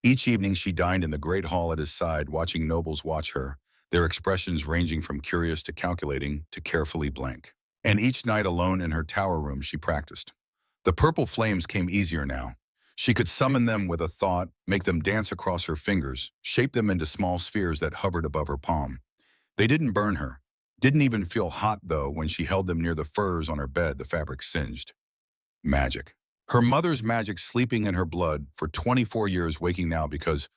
Each evening, she dined in the great hall at his side, watching nobles watch her, their expressions ranging from curious to calculating to carefully blank. And each night alone in her tower room, she practiced. The purple flames came easier now. She could summon them with a thought, make them dance across her fingers, shape them into small spheres that hovered above her palm. They didn't burn her. Didn't even feel hot, though, when she held them near the furs on her bed, the fabric singed. Magic. Her mother's magic sleeping in her blood for 24 years, waking now because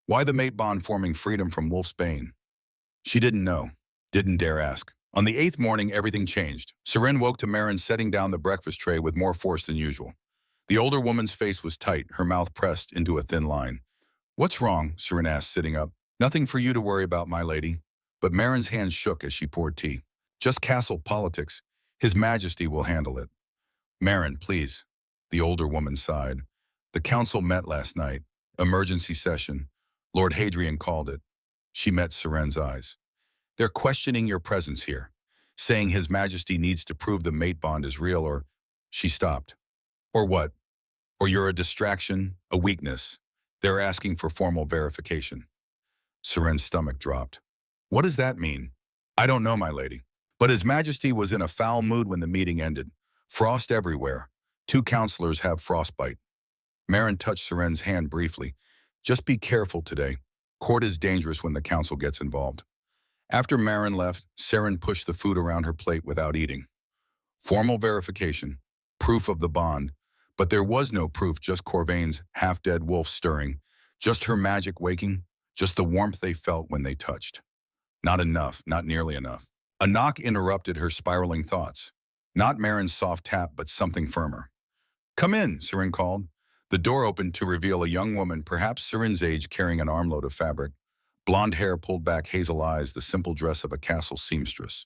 why the mate bond forming freedom from Wolf's Bane? She didn't know, didn't dare ask. On the 8th morning, everything changed. Seren woke to Marin setting down the breakfast tray with more force than usual. The older woman's face was tight, her mouth pressed into a thin line. "What's wrong?" Seren asked, sitting up. "Nothing for you to worry about, my lady." But Marin's hands shook as she poured tea. "Just castle politics. His Majesty will handle it." "Marin, please." The older woman sighed. "The council met last night. Emergency session. Lord Hadrian called it." She met Seren's eyes. "They're questioning your presence here, saying His Majesty needs to prove the mate bond is real or—" She stopped. "Or what? Or you're a distraction, a weakness. They're asking for formal verification." Seren's stomach dropped. "What does that mean?" "I don't know, my lady." But His Majesty was in a foul mood when the meeting ended. Frost everywhere. 2 counselors have frostbite. Marin touched Seren's hand briefly. "Just be careful today. Court is dangerous when the council gets involved." After Marin left, Seren pushed the food around her plate without eating. Formal verification. Proof of the bond. But there was no proof, just Corvain's half-dead wolf stirring. Just her magic waking. Just the warmth they felt when they touched. Not enough, not nearly enough. A knock interrupted her spiraling thoughts. Not Marin's soft tap, but something firmer. "Come in," Seren called. The door opened to reveal a young woman, perhaps Seren's age, carrying an armload of fabric. Blonde hair pulled back, hazel eyes, the simple dress of a castle seamstress.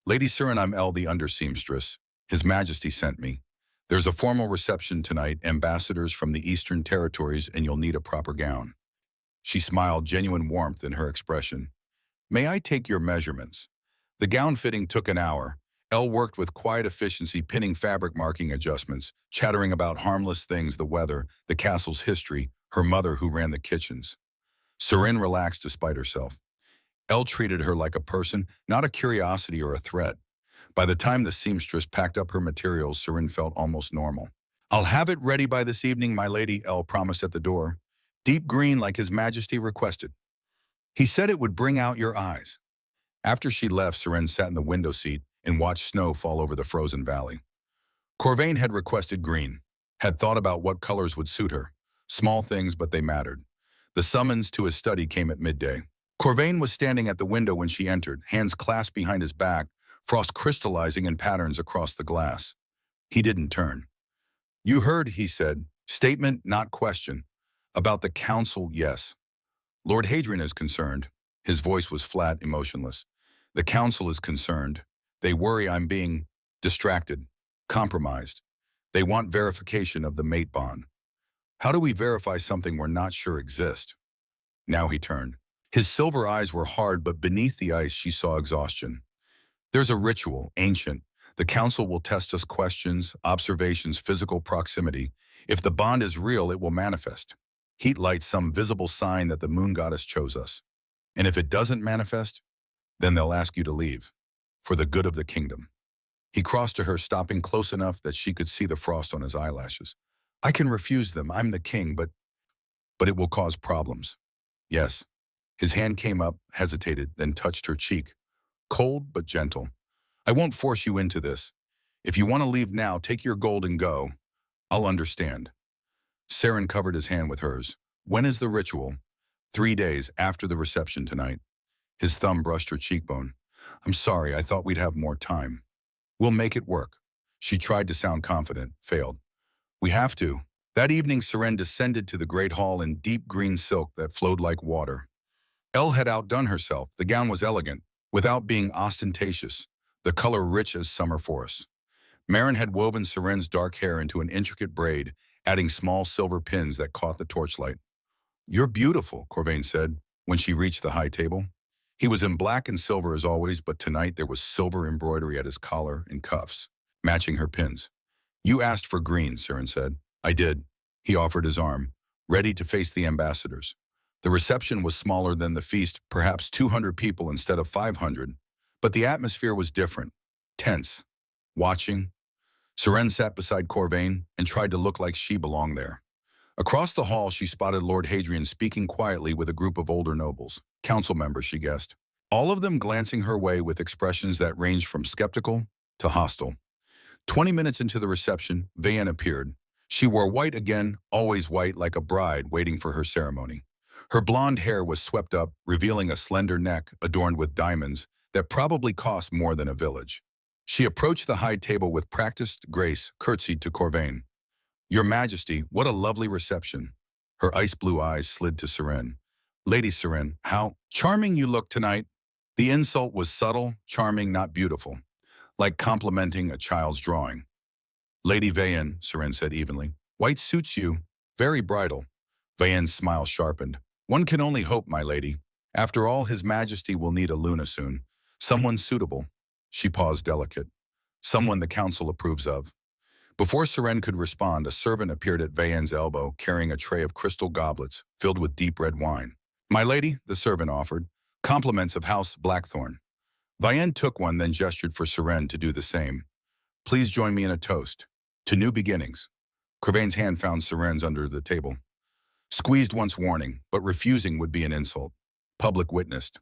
"Lady Seren, I'm El, the under-seamstress. His Majesty sent me. There's a formal reception tonight, ambassadors from the Eastern Territories, and you'll need a proper gown." She smiled, genuine warmth in her expression. "May I take your measurements?" The gown fitting took an hour. Elle worked with quiet efficiency, pinning fabric marking adjustments, chattering about harmless things, the weather, the castle's history, her mother who ran the kitchens. Seren relaxed despite herself. Elle treated her like a person, not a curiosity or a threat. By the time the seamstress packed up her materials, Seren felt almost normal. "I'll have it ready by this evening, my lady," Elle promised at the door. "Deep green like His Majesty requested. He said it would bring out your eyes." After she left, Seren sat in the window seat and watched snow fall over the frozen valley. Corvain had requested green, had thought about what colors would suit her. Small things, but they mattered. The summons to his study came at midday. Corvain was standing at the window when she entered, hands clasped behind his back, frost crystallizing in patterns across the glass. He didn't turn. "You heard," he said. "Statement, not question. About the council, yes. Lord Hadrian is concerned." His voice was flat, emotionless. "The council is concerned. They worry I'm being distracted, compromised. They want verification of the mate bond." "How do we verify something we're not sure exists?" Now he turned. His silver eyes were hard, but beneath the ice she saw exhaustion. "There's a ritual, ancient. The council will test us questions, observations, physical proximity. If the bond is real, it will manifest. Heat light, some visible sign that the moon goddess chose us. And if it doesn't manifest, then they'll ask you to leave, for the good of the kingdom." He crossed to her, stopping close enough that she could see the frost on his eyelashes. "I can refuse them, I'm the king, but it will cause problems." "Yes." His hand came up, hesitated, then touched her cheek. Cold but gentle. "I won't force you into this. If you want to leave now, take your gold and go. I'll understand." Seren covered his hand with hers. "When is the ritual?" 3 days after the reception tonight." His thumb brushed her cheekbone. "I'm sorry, I thought we'd have more time." "We'll make it work." She tried to sound confident, failed. "We have to." That evening, Seren descended to the great hall in deep green silk that flowed like water. Elle had outdone herself. The gown was elegant, without being ostentatious, the color rich as summer forests. Marin had woven Seren's dark hair into an intricate braid, adding small silver pins that caught the torchlight. "You're beautiful," Corvain said, when she reached the high table. He was in black and silver as always, but tonight there was silver embroidery at his collar and cuffs, matching her pins. You asked for green, Siren said. I did. He offered his arm, ready to face the ambassadors. The reception was smaller than the feast, perhaps 200 people instead of 500, but the atmosphere was different, tense, watching. Siren sat beside Corvain and tried to look like she belonged there. Across the hall, she spotted Lord Hadrian speaking quietly with a group of older nobles, council members, she guessed, all of them glancing her way with expressions that ranged from skeptical to hostile. 20 minutes into the reception, Vayen appeared. She wore white again, always white like a bride waiting for her ceremony. Her blonde hair was swept up, revealing a slender neck adorned with diamonds that probably cost more than a village. She approached the high table with practiced grace, curtsied to Corvain. Your Majesty, what a lovely reception. Her ice blue eyes slid to Siren. Lady Siren, how charming you look tonight. The insult was subtle, charming, not beautiful, like complimenting a child's drawing. Lady Vayen, Siren said evenly, white suits you, very bridal. Vayen's smile sharpened. One can only hope, my lady. After all, His Majesty will need a Luna soon. Someone suitable. She paused delicate. Someone the council approves of. Before Siren could respond, a servant appeared at Vayen's elbow, carrying a tray of crystal goblets filled with deep red wine. My lady, the servant offered, compliments of House Blackthorn. Vayen took one, then gestured for Siren to do the same. Please join me in a toast. To new beginnings. Corvain's hand found Siren's under the table. Squeezed once warning, but refusing would be an insult. Public witnessed.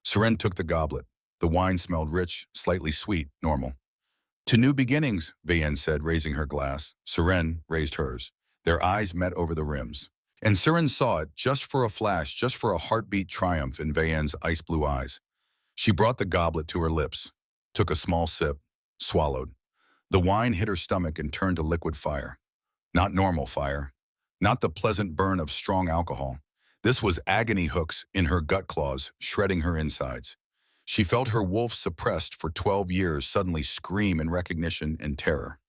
Siren took the goblet. The wine smelled rich, slightly sweet, normal. To new beginnings, Vayen said, raising her glass. Siren raised hers. Their eyes met over the rims. And Siren saw it, just for a flash, just for a heartbeat triumph in Vayen's ice blue eyes. She brought the goblet to her lips, took a small sip, swallowed. The wine hit her stomach and turned to liquid fire. Not normal fire. Not the pleasant burn of strong alcohol. This was agony hooks in her gut claws, shredding her insides. She felt her wolf suppressed for 12 years suddenly scream in recognition and terror.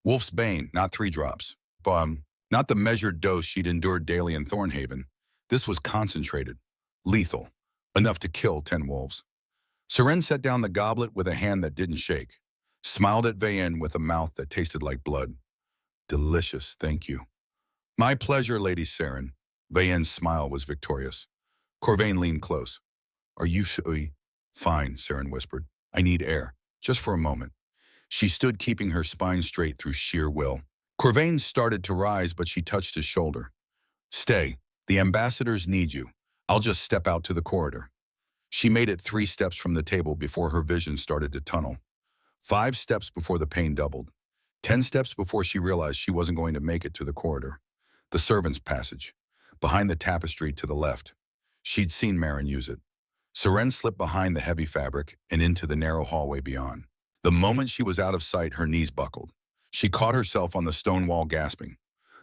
Wolf's bane, not 3 drops. Not the measured dose she'd endured daily in Thornhaven. This was concentrated, lethal, enough to kill 10 wolves. Siren set down the goblet with a hand that didn't shake, smiled at Vayen with a mouth that tasted like blood. Delicious, thank you. My pleasure, Lady Siren. Vayen's smile was victorious. Corvain leaned close. Are you Fine, Siren whispered. I need air, just for a moment. She stood keeping her spine straight through sheer will. Corvain started to rise, but she touched his shoulder. Stay. The ambassadors need you. I'll just step out to the corridor. She made it 3 steps from the table before her vision started to tunnel. 5 steps before the pain doubled. 10 steps before she realized she wasn't going to make it to the corridor. The servants' passage. Behind the tapestry to the left. She'd seen Marin use it. Siren slipped behind the heavy fabric and into the narrow hallway beyond. The moment she was out of sight, her knees buckled. She caught herself on the stone wall, gasping.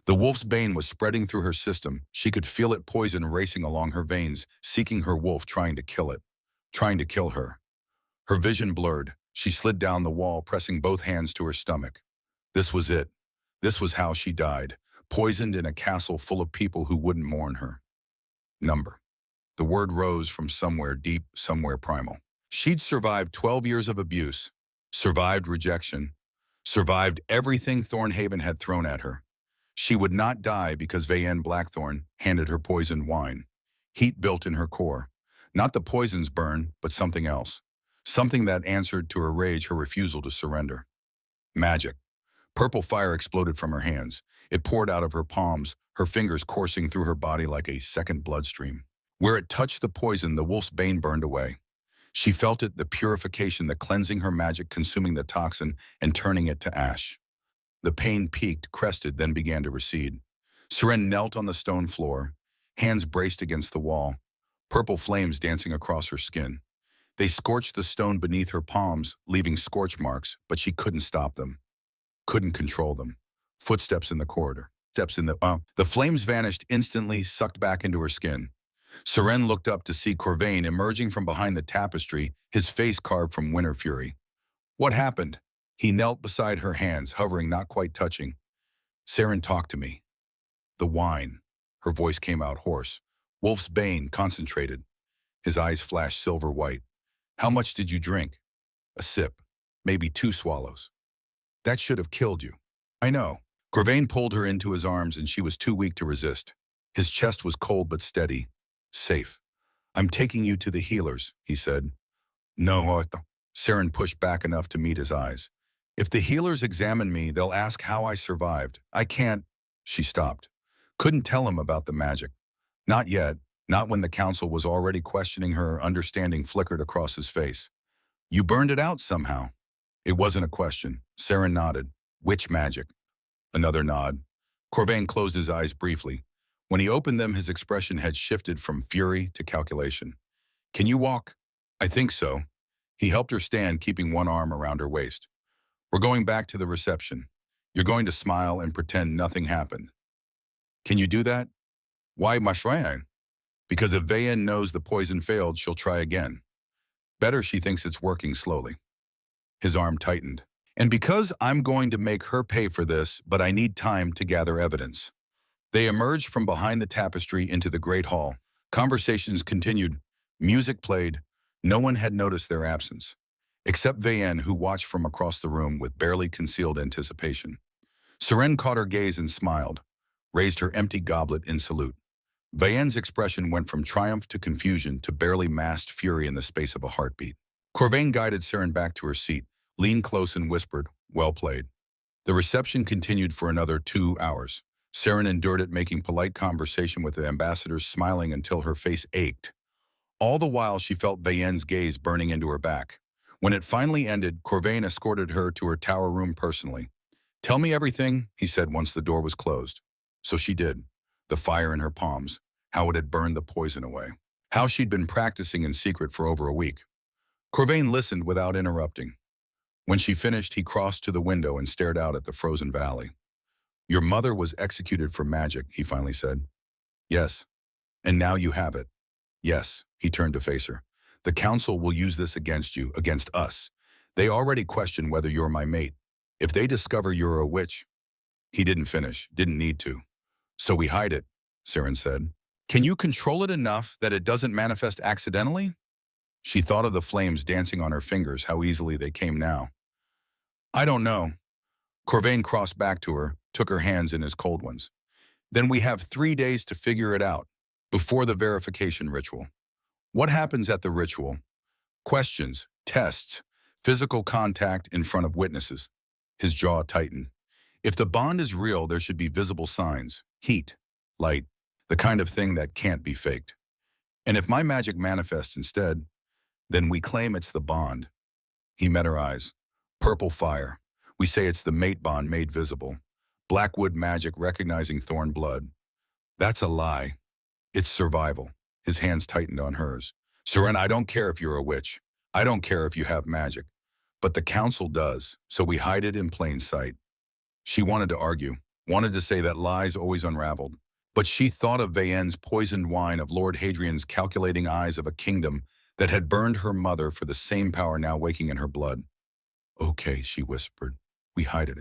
The wolf's bane was spreading through her system. She could feel it, poison racing along her veins, seeking her wolf, trying to kill it, trying to kill her. Her vision blurred. She slid down the wall, pressing both hands to her stomach. This was it. This was how she died, poisoned in a castle full of people who wouldn't mourn her. Number. The word rose from somewhere deep, somewhere primal. She'd survived 12 years of abuse, survived rejection, survived everything Thornhaven had thrown at her. She would not die because Vayen Blackthorn handed her poisoned wine. Heat built in her core. Not the poison's burn, but something else. Something that answered to her rage, her refusal to surrender. Magic. Purple fire exploded from her hands. It poured out of her palms, her fingers coursing through her body like a second bloodstream. Where it touched the poison, the wolf's bane burned away. She felt it, the purification, the cleansing, her magic consuming the toxin and turning it to ash. The pain peaked, crested, then began to recede. Siren knelt on the stone floor, hands braced against the wall, purple flames dancing across her skin. They scorched the stone beneath her palms, leaving scorch marks, but she couldn't stop them, couldn't control them. Footsteps in the corridor, The flames vanished instantly, sucked back into her skin. Siren looked up to see Corvain emerging from behind the tapestry, his face carved from winter fury. What happened? He knelt beside her, hands hovering, not quite touching. Siren, talk to me. The wine. Her voice came out hoarse. Wolf's bane, concentrated. His eyes flashed silver white. How much did you drink? A sip. Maybe 2 swallows. That should have killed you. I know. Corvain pulled her into his arms and she was too weak to resist. His chest was cold but steady. Safe. I'm taking you to the healers, he said. No, Otto. Saren pushed back enough to meet his eyes. If the healers examine me, they'll ask how I survived. I can't. She stopped. Couldn't tell him about the magic. Not yet. Not when the council was already questioning her. Understanding flickered across his face. You burned it out somehow. It wasn't a question. Saren nodded. Which magic? Another nod. Corvain closed his eyes briefly. When he opened them, his expression had shifted from fury to calculation. Can you walk? I think so. He helped her stand, keeping one arm around her waist. We're going back to the reception. You're going to smile and pretend nothing happened. Can you do that? Why, my friend? Because if Vayen knows the poison failed, she'll try again. Better she thinks it's working slowly. His arm tightened. And because I'm going to make her pay for this, but I need time to gather evidence. They emerged from behind the tapestry into the great hall. Conversations continued. Music played. No one had noticed their absence, except Vayen, who watched from across the room with barely concealed anticipation. Seren caught her gaze and smiled, raised her empty goblet in salute. Vayen's expression went from triumph to confusion to barely masked fury in the space of a heartbeat. Corvain guided Seren back to her seat, leaned close and whispered, "Well played." The reception continued for another 2 hours. Seren endured it, making polite conversation with the ambassadors, smiling until her face ached. All the while, she felt Vayen's gaze burning into her back. When it finally ended, Corvain escorted her to her tower room personally. Tell me everything, he said once the door was closed. So she did. The fire in her palms, how it had burned the poison away, how she'd been practicing in secret for over a week. Corvain listened without interrupting. When she finished, he crossed to the window and stared out at the frozen valley. Your mother was executed for magic, he finally said. Yes. And now you have it. Yes, he turned to face her. The council will use this against you, against us. They already question whether you're my mate. If they discover you're a witch. He didn't finish, didn't need to. So we hide it, Saren said. Can you control it enough that it doesn't manifest accidentally? She thought of the flames dancing on her fingers, how easily they came now. I don't know. Corvain crossed back to her, took her hands in his cold ones. Then we have 3 days to figure it out, before the verification ritual. What happens at the ritual? Questions, tests, physical contact in front of witnesses. His jaw tightened. If the bond is real, there should be visible signs, heat, light, the kind of thing that can't be faked. And if my magic manifests instead, then we claim it's the bond. He met her eyes. Purple fire. We say it's the mate bond made visible. Blackwood magic recognizing thorn blood. That's a lie. It's survival. His hands tightened on hers. Seren, I don't care if you're a witch. I don't care if you have magic. But the council does, so we hide it in plain sight. She wanted to argue, wanted to say that lies always unraveled. But she thought of Vayen's poisoned wine, of Lord Hadrian's calculating eyes, of a kingdom that had burned her mother for the same power now waking in her blood. Okay, she whispered. We hide it.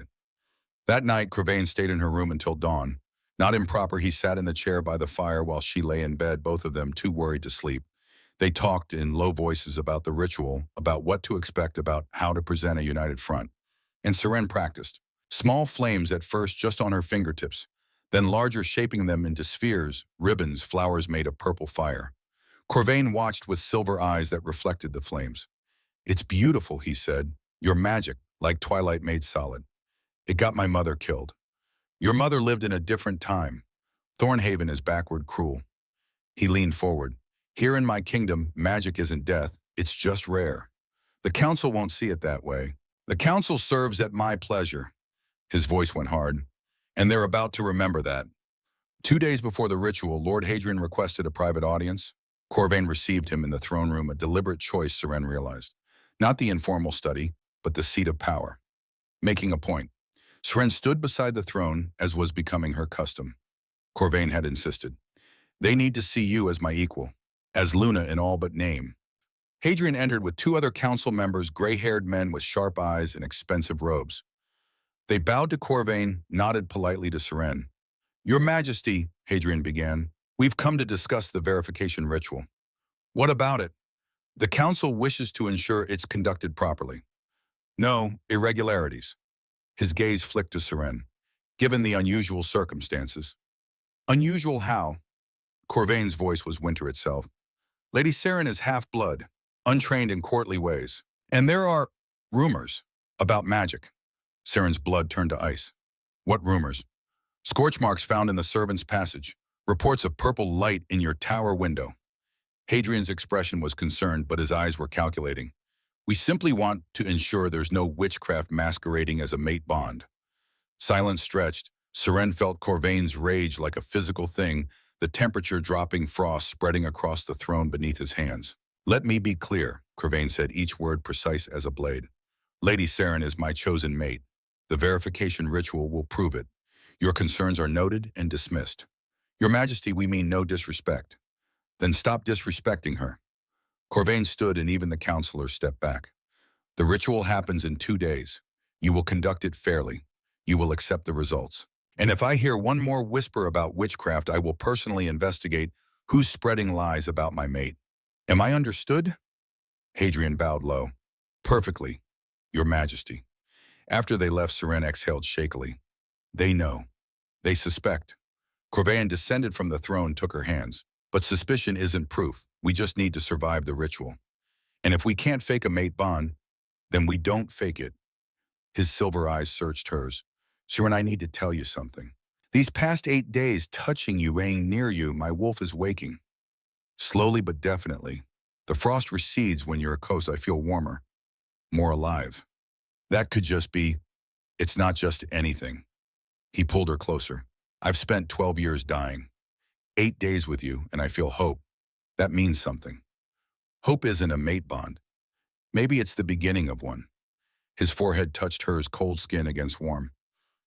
That night, Corvain stayed in her room until dawn. Not improper, he sat in the chair by the fire while she lay in bed, both of them too worried to sleep. They talked in low voices about the ritual, about what to expect, about how to present a united front. And Seren practiced. Small flames at first just on her fingertips, then larger, shaping them into spheres, ribbons, flowers made of purple fire. Corvain watched with silver eyes that reflected the flames. It's beautiful, he said. Your magic, like twilight made solid. It got my mother killed. Your mother lived in a different time. Thornhaven is backward cruel. He leaned forward. Here in my kingdom, magic isn't death, it's just rare. The council won't see it that way. The council serves at my pleasure. His voice went hard. And they're about to remember that. 2 days before the ritual, Lord Hadrian requested a private audience. Corvain received him in the throne room, a deliberate choice, Seren realized. Not the informal study, but the seat of power. Making a point. Seren stood beside the throne, as was becoming her custom. Corvain had insisted. They need to see you as my equal, as Luna in all but name. Hadrian entered with 2 other council members, gray-haired men with sharp eyes and expensive robes. They bowed to Corvain, nodded politely to Seren. Your Majesty, Hadrian began, we've come to discuss the verification ritual. What about it? The council wishes to ensure it's conducted properly. No irregularities. His gaze flicked to Seren. Given the unusual circumstances. Unusual how? Corvain's voice was winter itself. Lady Seren is half-blood, untrained in courtly ways. And there are rumors about magic. Seren's blood turned to ice. What rumors? Scorch marks found in the servants' passage. Reports of purple light in your tower window. Hadrian's expression was concerned, but his eyes were calculating. We simply want to ensure there's no witchcraft masquerading as a mate bond. Silence stretched. Seren felt Corvain's rage like a physical thing, the temperature dropping, frost spreading across the throne beneath his hands. Let me be clear, Corvain said, each word precise as a blade. Lady Seren is my chosen mate. The verification ritual will prove it. Your concerns are noted and dismissed. Your Majesty, we mean no disrespect. Then stop disrespecting her. Corvain stood and even the counselors stepped back. The ritual happens in 2 days. You will conduct it fairly. You will accept the results. And if I hear one more whisper about witchcraft, I will personally investigate who's spreading lies about my mate. Am I understood? Hadrian bowed low. Perfectly, Your Majesty. After they left, Seren exhaled shakily. They know. They suspect. Corvain descended from the throne, took her hands. But suspicion isn't proof. We just need to survive the ritual. And if we can't fake a mate bond, then we don't fake it. His silver eyes searched hers. Seren, I need to tell you something. These past 8 days, touching you, laying near you, my wolf is waking. Slowly but definitely. The frost recedes when you're close. I feel warmer, more alive. That could just be, it's not just anything. He pulled her closer. I've spent 12 years dying. 8 days with you, and I feel hope. That means something. Hope isn't a mate bond. Maybe it's the beginning of one. His forehead touched hers, cold skin against warm.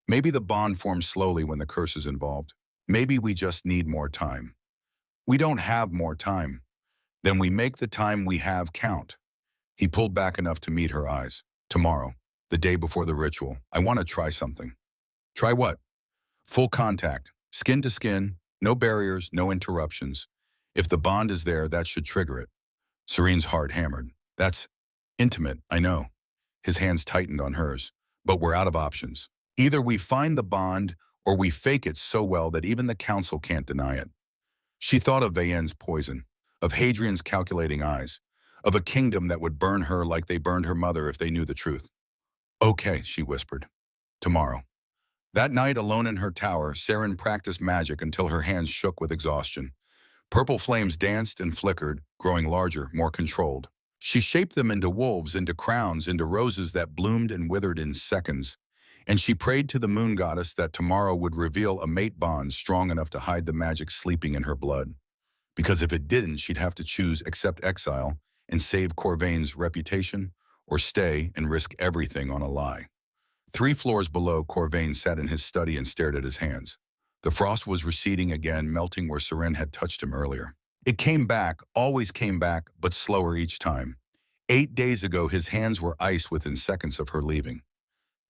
Maybe the bond forms slowly when the curse is involved. Maybe we just need more time. We don't have more time. Then we make the time we have count. He pulled back enough to meet her eyes. Tomorrow, the day before the ritual, I want to try something. Try what? Full contact, skin to skin, no barriers, no interruptions. If the bond is there, that should trigger it. Serene's heart hammered. That's intimate, I know. His hands tightened on hers. But we're out of options. Either we find the bond, or we fake it so well that even the council can't deny it. She thought of Vayenne's poison, of Hadrian's calculating eyes, of a kingdom that would burn her like they burned her mother if they knew the truth. Okay, she whispered. Tomorrow. That night, alone in her tower, Seren practiced magic until her hands shook with exhaustion. Purple flames danced and flickered, growing larger, more controlled. She shaped them into wolves, into crowns, into roses that bloomed and withered in seconds. And she prayed to the moon goddess that tomorrow would reveal a mate bond strong enough to hide the magic sleeping in her blood. Because if it didn't, she'd have to choose accept exile and save Corvain's reputation, or stay and risk everything on a lie. 3 floors below, Corvain sat in his study and stared at his hands. The frost was receding again, melting where Seren had touched him earlier. It came back, always came back, but slower each time. 8 days ago, his hands were ice within seconds of her leaving.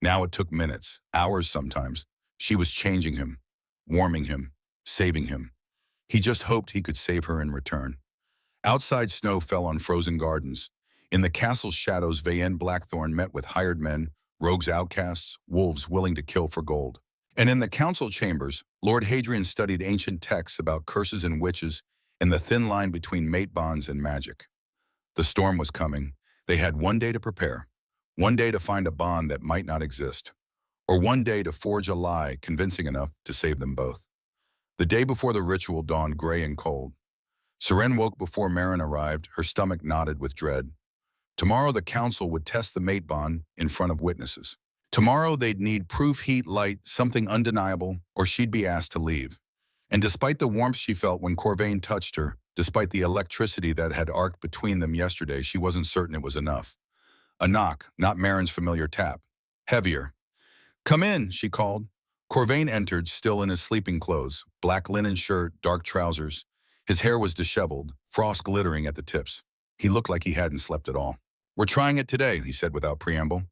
Now it took minutes, hours sometimes. She was changing him, warming him, saving him. He just hoped he could save her in return. Outside, snow fell on frozen gardens. In the castle's shadows, Vayenne Blackthorn met with hired men, rogues, outcasts, wolves willing to kill for gold. And in the council chambers, Lord Hadrian studied ancient texts about curses and witches and the thin line between mate bonds and magic. The storm was coming. They had 1 day to prepare. 1 day to find a bond that might not exist. Or 1 day to forge a lie convincing enough to save them both. The day before the ritual dawned gray and cold. Seren woke before Marin arrived, her stomach knotted with dread. Tomorrow the council would test the mate bond in front of witnesses. Tomorrow they'd need proof, heat, light, something undeniable, or she'd be asked to leave. And despite the warmth she felt when Corvain touched her, despite the electricity that had arced between them yesterday, she wasn't certain it was enough. A knock, not Marin's familiar tap. Heavier. Come in, she called. Corvain entered, still in his sleeping clothes, black linen shirt, dark trousers. His hair was disheveled, frost glittering at the tips. He looked like he hadn't slept at all. We're trying it today, he said without preamble.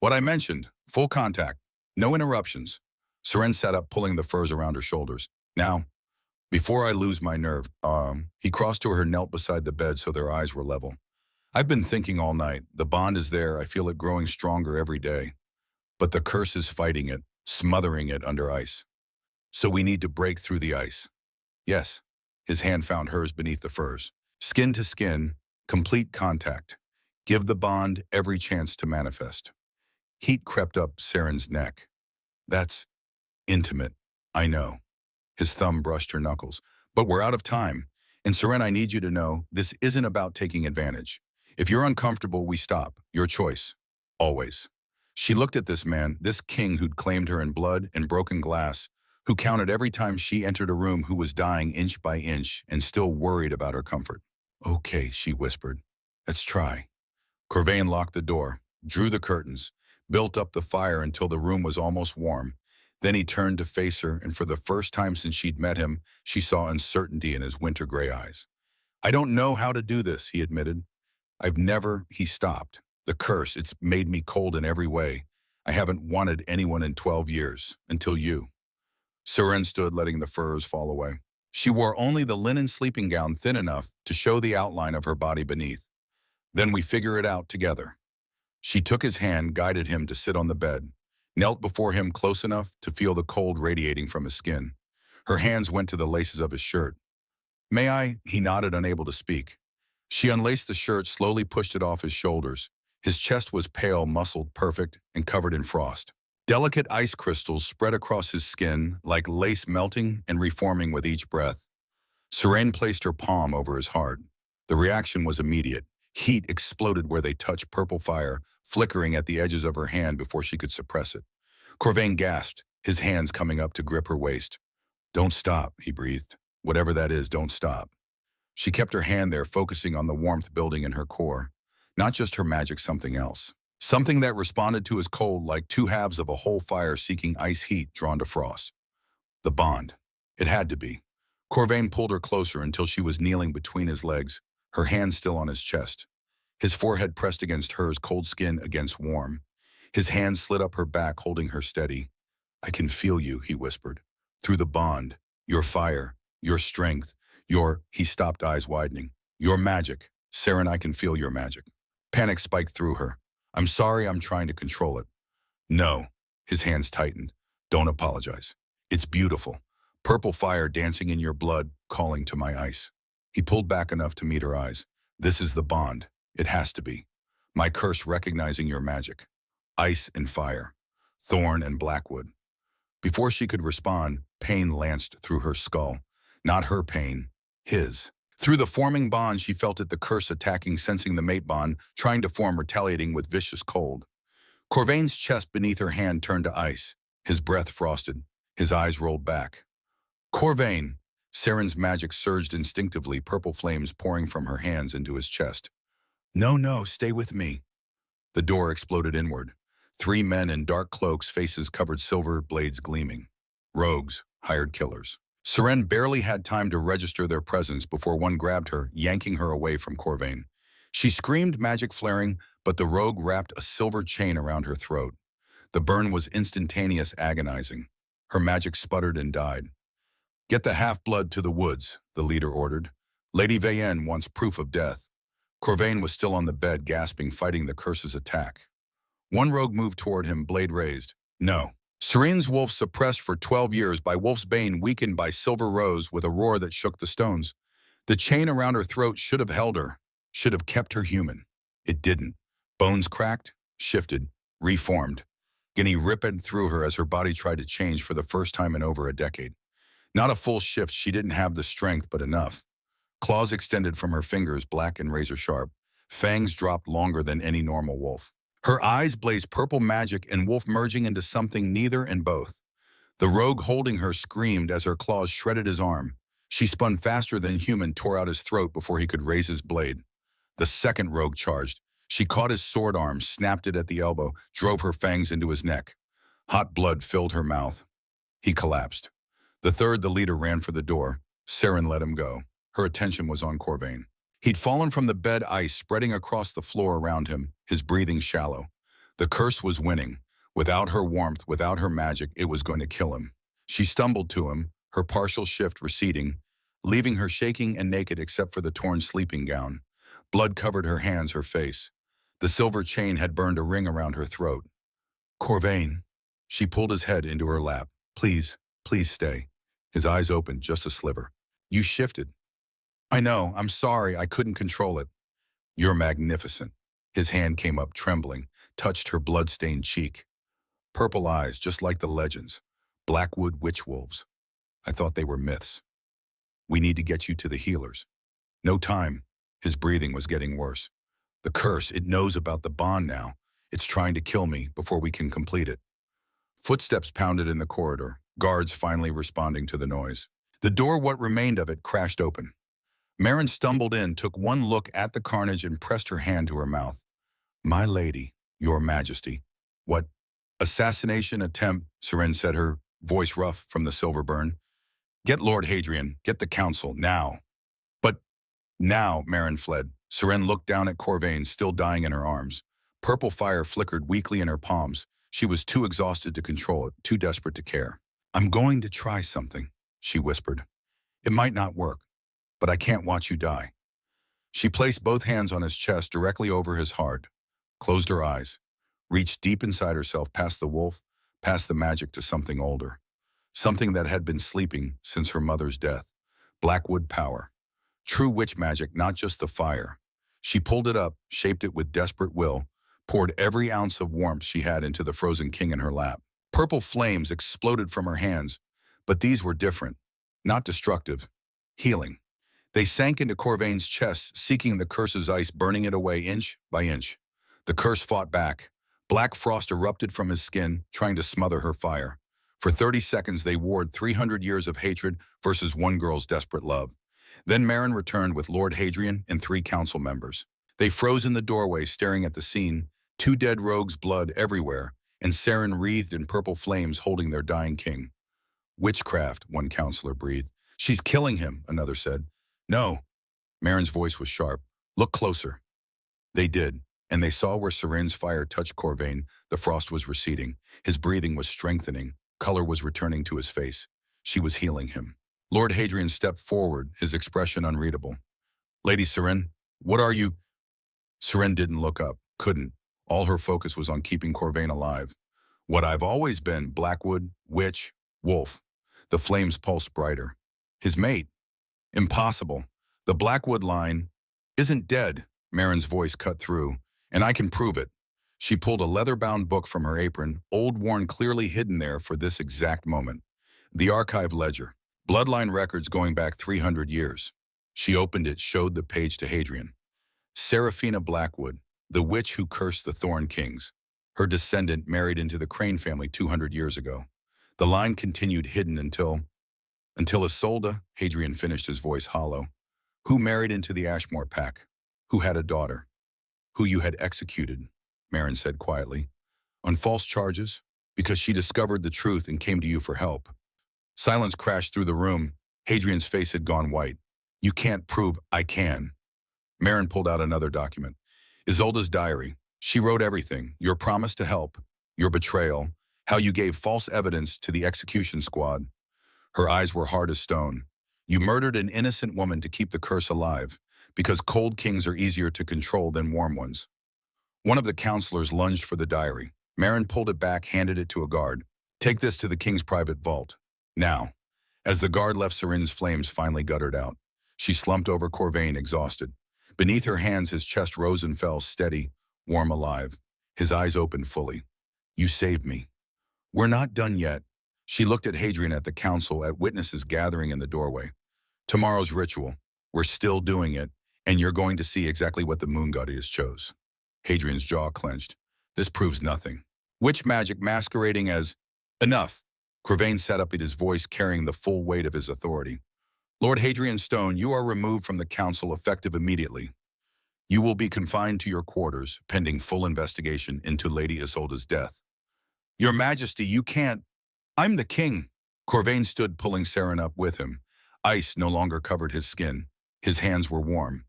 What I mentioned, full contact, no interruptions. Seren sat up, pulling the furs around her shoulders. Now, Before I lose my nerve, he crossed to her, knelt beside the bed so their eyes were level. I've been thinking all night. The bond is there. I feel it growing stronger every day. But the curse is fighting it, smothering it under ice. So we need to break through the ice. Yes. His hand found hers beneath the furs. Skin to skin, complete contact. Give the bond every chance to manifest. Heat crept up Saren's neck. That's intimate, I know. His thumb brushed her knuckles. But we're out of time. And Seren, I need you to know, this isn't about taking advantage. If you're uncomfortable, we stop. Your choice. Always. She looked at this man, this king who'd claimed her in blood and broken glass, who counted every time she entered a room, who was dying inch by inch and still worried about her comfort. Okay, she whispered. Let's try. Corvain locked the door, drew the curtains, built up the fire until the room was almost warm. Then he turned to face her, and for the first time since she'd met him, she saw uncertainty in his winter gray eyes. I don't know how to do this, he admitted. He stopped. The curse, it's made me cold in every way. I haven't wanted anyone in 12 years, until you. Seren stood, letting the furs fall away. She wore only the linen sleeping gown, thin enough to show the outline of her body beneath. Then we figure it out together. She took his hand, guided him to sit on the bed, knelt before him close enough to feel the cold radiating from his skin. Her hands went to the laces of his shirt. May I? He nodded, unable to speak. She unlaced the shirt, slowly pushed it off his shoulders. His chest was pale, muscled, perfect, and covered in frost. Delicate ice crystals spread across his skin, like lace melting and reforming with each breath. Seren placed her palm over his heart. The reaction was immediate. Heat exploded where they touched, purple fire, flickering at the edges of her hand before she could suppress it. Corvain gasped, his hands coming up to grip her waist. Don't stop, he breathed. Whatever that is, don't stop. She kept her hand there, focusing on the warmth building in her core. Not just her magic, something else. Something that responded to his cold like two halves of a whole fire seeking ice heat drawn to frost. The bond. It had to be. Corvain pulled her closer until she was kneeling between his legs, her hand still on his chest. His forehead pressed against hers, cold skin against warm. His hand slid up her back, holding her steady. I can feel you, he whispered. Through the bond. Your fire. Your strength. He stopped, eyes widening. Your magic. Seren, I can feel your magic. Panic spiked through her. I'm sorry, I'm trying to control it. No. His hands tightened. Don't apologize. It's beautiful. Purple fire dancing in your blood, calling to my ice. He pulled back enough to meet her eyes. This is the bond. It has to be. My curse recognizing your magic. Ice and fire. Thorn and blackwood. Before she could respond, pain lanced through her skull. Not her pain, his. Through the forming bond, she felt it, the curse attacking, sensing the mate bond, trying to form, retaliating with vicious cold. Corvain's chest beneath her hand turned to ice. His breath frosted. His eyes rolled back. Corvain! Seren's magic surged instinctively, purple flames pouring from her hands into his chest. No, stay with me. The door exploded inward. 3 men in dark cloaks, faces covered, silver blades gleaming. Rogues, hired killers. Seren barely had time to register their presence before one grabbed her, yanking her away from Corvain. She screamed, magic flaring, but the rogue wrapped a silver chain around her throat. The burn was instantaneous, agonizing. Her magic sputtered and died. Get the half-blood to the woods, the leader ordered. Lady Vayenne wants proof of death. Corvain was still on the bed, gasping, fighting the curse's attack. One rogue moved toward him, blade raised. No. Serene's wolf, suppressed for 12 years by Wolf's Bane, weakened by Silver Rose with a roar that shook the stones. The chain around her throat should have held her, should have kept her human. It didn't. Bones cracked, shifted, reformed. Guinea ripped through her as her body tried to change for the first time in over a decade. Not a full shift, she didn't have the strength, but enough. Claws extended from her fingers, black and razor sharp. Fangs dropped longer than any normal wolf. Her eyes blazed purple, magic and wolf merging into something neither and both. The rogue holding her screamed as her claws shredded his arm. She spun faster than human, tore out his throat before he could raise his blade. The second rogue charged. She caught his sword arm, snapped it at the elbow, drove her fangs into his neck. Hot blood filled her mouth. He collapsed. The third, the leader, ran for the door. Seren let him go. Her attention was on Corvain. He'd fallen from the bed, ice spreading across the floor around him, his breathing shallow. The curse was winning. Without her warmth, without her magic, it was going to kill him. She stumbled to him, her partial shift receding, leaving her shaking and naked except for the torn sleeping gown. Blood covered her hands, her face. The silver chain had burned a ring around her throat. Corvain. She pulled his head into her lap. Please, please stay. His eyes opened just a sliver. You shifted. I know, I'm sorry, I couldn't control it. You're magnificent. His hand came up trembling, touched her blood-stained cheek. Purple eyes, just like the legends. Blackwood witch wolves. I thought they were myths. We need to get you to the healers. No time. His breathing was getting worse. The curse, it knows about the bond now. It's trying to kill me before we can complete it. Footsteps pounded in the corridor, guards finally responding to the noise. The door, what remained of it, crashed open. Marin stumbled in, took one look at the carnage and pressed her hand to her mouth. My lady, your majesty. What? Assassination attempt, Seren said, her voice rough from the silver burn. Get Lord Hadrian, get the council, now. But now, Marin fled. Seren looked down at Corvain, still dying in her arms. Purple fire flickered weakly in her palms. She was too exhausted to control it, too desperate to care. I'm going to try something, she whispered. It might not work, but I can't watch you die. She placed both hands on his chest directly over his heart, closed her eyes, reached deep inside herself past the wolf, past the magic to something older. Something that had been sleeping since her mother's death. Blackwood power. True witch magic, not just the fire. She pulled it up, shaped it with desperate will, poured every ounce of warmth she had into the frozen king in her lap. Purple flames exploded from her hands, but these were different. Not destructive. Healing. They sank into Corvain's chest, seeking the curse's ice, burning it away inch by inch. The curse fought back. Black frost erupted from his skin, trying to smother her fire. For 30 seconds, they warred 300 years of hatred versus one girl's desperate love. Then Marin returned with Lord Hadrian and 3 council members. They froze in the doorway, staring at the scene, 2 dead rogues' blood everywhere, and Seren wreathed in purple flames holding their dying king. Witchcraft, one counselor breathed. She's killing him, another said. No. Marin's voice was sharp. Look closer. They did, and they saw where Seren's fire touched Corvain. The frost was receding. His breathing was strengthening. Color was returning to his face. She was healing him. Lord Hadrian stepped forward, his expression unreadable. Lady Seren, what are you? Seren didn't look up, couldn't. All her focus was on keeping Corvain alive. What I've always been, Blackwood, witch, wolf. The flames pulsed brighter. His mate. Impossible. The Blackwood line isn't dead, Marin's voice cut through, and I can prove it. She pulled a leather-bound book from her apron, old worn, clearly hidden there for this exact moment. The archive ledger. Bloodline records going back 300 years. She opened it, showed the page to Hadrian. Seraphina Blackwood, the witch who cursed the Thorn Kings. Her descendant married into the Crane family 200 years ago. The line continued hidden until Isolde, Hadrian finished, his voice hollow. Who married into the Ashmore pack? Who had a daughter? Who you had executed, Marin said quietly. On false charges? Because she discovered the truth and came to you for help. Silence crashed through the room. Hadrian's face had gone white. You can't prove I can. Marin pulled out another document. Isolde's diary. She wrote everything. Your promise to help. Your betrayal. How you gave false evidence to the execution squad. Her eyes were hard as stone. You murdered an innocent woman to keep the curse alive, because cold kings are easier to control than warm ones. One of the counselors lunged for the diary. Marin pulled it back, handed it to a guard. Take this to the king's private vault. Now. As the guard left, Seren's flames finally guttered out. She slumped over Corvain, exhausted. Beneath her hands, his chest rose and fell, steady, warm, alive. His eyes opened fully. You saved me. We're not done yet. She looked at Hadrian, at the council, at witnesses gathering in the doorway. Tomorrow's ritual. We're still doing it, and you're going to see exactly what the moon goddess chose. Hadrian's jaw clenched. This proves nothing. Witch magic masquerading as enough. Corvain sat up, at his voice carrying the full weight of his authority. Lord Hadrian Stone, you are removed from the council effective immediately. You will be confined to your quarters, pending full investigation into Lady Isolde's death. Your Majesty, you can't. I'm the king. Corvain stood, pulling Seren up with him. Ice no longer covered his skin. His hands were warm.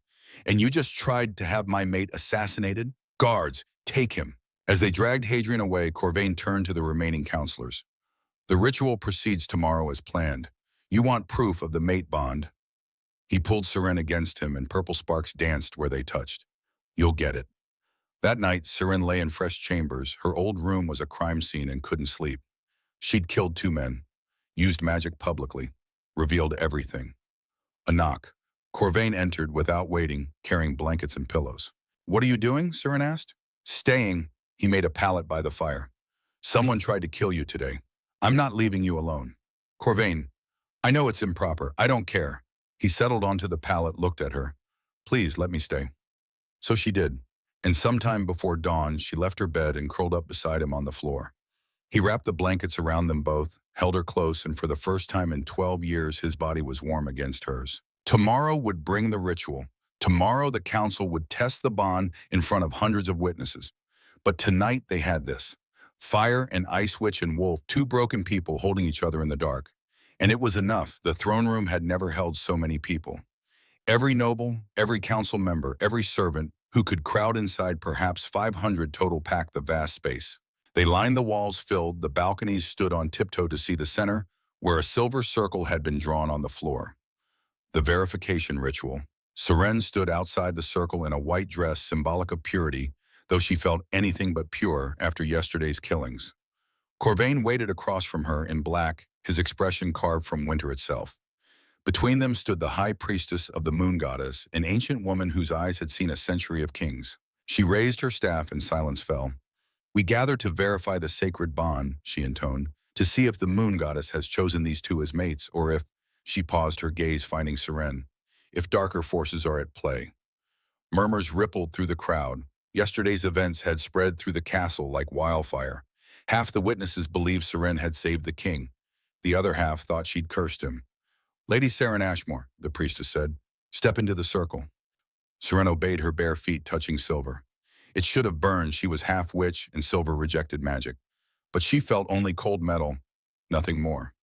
And you just tried to have my mate assassinated? Guards, take him. As they dragged Hadrian away, Corvain turned to the remaining counselors. The ritual proceeds tomorrow as planned. You want proof of the mate bond? He pulled Seren against him and purple sparks danced where they touched. You'll get it. That night, Seren lay in fresh chambers. Her old room was a crime scene and couldn't sleep. She'd killed 2 men, used magic publicly, revealed everything. A knock. Corvain entered without waiting, carrying blankets and pillows. What are you doing? Seren asked. Staying. He made a pallet by the fire. Someone tried to kill you today. I'm not leaving you alone. Corvain, I know it's improper. I don't care. He settled onto the pallet, looked at her. Please let me stay. So she did. And sometime before dawn, she left her bed and curled up beside him on the floor. He wrapped the blankets around them both, held her close, and for the first time in 12 years, his body was warm against hers. Tomorrow would bring the ritual. Tomorrow, the council would test the bond in front of hundreds of witnesses. But tonight, they had this. Fire and Ice Witch and Wolf, 2 broken people holding each other in the dark. And it was enough. The throne room had never held so many people. Every noble, every council member, every servant who could crowd inside perhaps 500 total packed the vast space. They lined the walls filled, the balconies stood on tiptoe to see the center, where a silver circle had been drawn on the floor. The verification ritual. Seren stood outside the circle in a white dress symbolic of purity, though she felt anything but pure after yesterday's killings. Corvain waited across from her in black, his expression carved from winter itself. Between them stood the high priestess of the moon goddess, an ancient woman whose eyes had seen a century of kings. She raised her staff and silence fell. We gather to verify the sacred bond, she intoned, to see if the moon goddess has chosen these 2 as mates, or if, she paused, her gaze finding Seren, if darker forces are at play. Murmurs rippled through the crowd. Yesterday's events had spread through the castle like wildfire. Half the witnesses believed Seren had saved the king. The other half thought she'd cursed him. Lady Seren Ashmore, the priestess said, step into the circle. Seren obeyed, her bare feet touching silver. It should have burned. She was half witch and silver rejected magic. But she felt only cold metal, nothing more.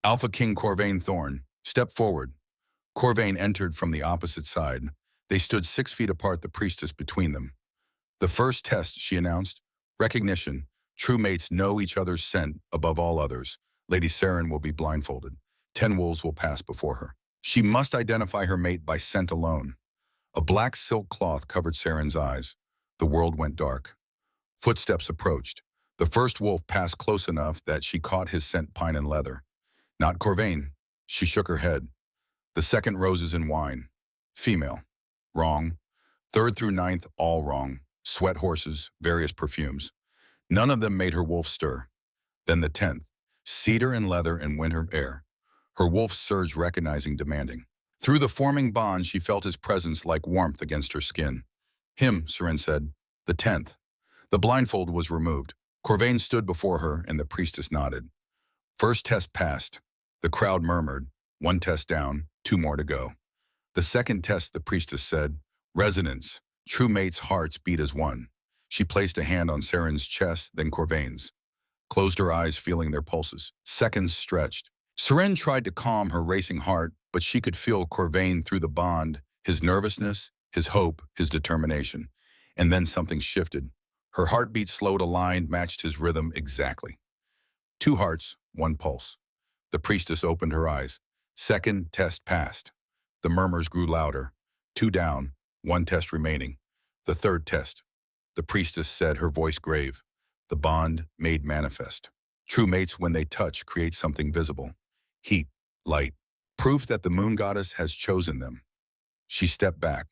AlphaKing Corvain Thorn, step forward. Corvain entered from the opposite side. They stood 6 feet apart, the priestess between them. The first test, she announced, recognition. True mates know each other's scent above all others. Lady Seren will be blindfolded. 10 wolves will pass before her. She must identify her mate by scent alone. A black silk cloth covered Seren's eyes. The world went dark. Footsteps approached. The first wolf passed close enough that she caught his scent, pine and leather. Not Corvain. She shook her head. The second, roses and wine. Female. Wrong. Third through 9th, all wrong. Sweat horses, various perfumes. None of them made her wolf stir. Then the 10th, cedar and leather and winter air. Her wolf surged, recognizing, demanding. Through the forming bond, she felt his presence like warmth against her skin. Him, Seren said. The 10th. The blindfold was removed. Corvain stood before her, and the priestess nodded. First test passed. The crowd murmured. 1 test down, 2 more to go. The second test, the priestess said. Resonance. True mates' hearts beat as one. She placed a hand on Seren's chest, then Corvain's. Closed her eyes, feeling their pulses. Seconds stretched. Seren tried to calm her racing heart, but she could feel Corvain through the bond, his nervousness, his hope, his determination. And then something shifted. Her heartbeat slowed, aligned, matched his rhythm exactly. 2 hearts, 1 pulse. The priestess opened her eyes. Second test passed. The murmurs grew louder. 2 down, 1 test remaining. The third test. The priestess said, her voice grave. The bond made manifest. True mates, when they touch, create something visible. Heat, light. Proof that the moon goddess has chosen them. She stepped back.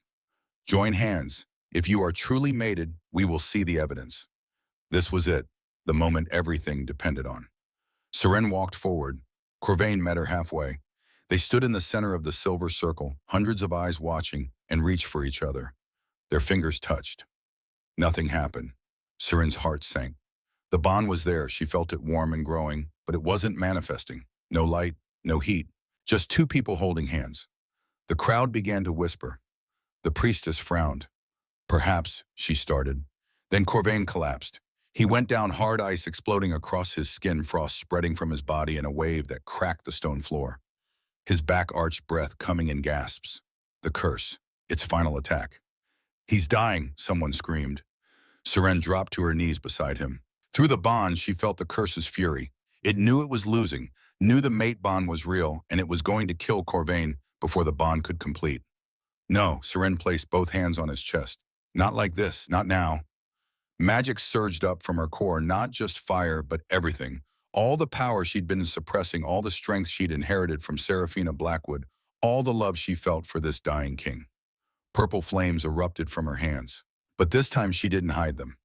Join hands. If you are truly mated, we will see the evidence. This was it, the moment everything depended on. Seren walked forward. Corvain met her halfway. They stood in the center of the silver circle, hundreds of eyes watching, and reached for each other. Their fingers touched. Nothing happened. Seren's heart sank. The bond was there. She felt it warm and growing, but it wasn't manifesting. No light, no heat, just 2 people holding hands. The crowd began to whisper. The priestess frowned. Perhaps, she started. Then Corvain collapsed. He went down, hard ice exploding across his skin, frost spreading from his body in a wave that cracked the stone floor. His back arched, breath coming in gasps. The curse, its final attack. He's dying, someone screamed. Seren dropped to her knees beside him. Through the bond, she felt the curse's fury. It knew it was losing, knew the mate bond was real, and it was going to kill Corvain, before the bond could complete. No, Seren placed both hands on his chest. Not like this, not now. Magic surged up from her core, not just fire, but everything. All the power she'd been suppressing, all the strength she'd inherited from Seraphina Blackwood, all the love she felt for this dying king. Purple flames erupted from her hands. But this time she didn't hide them,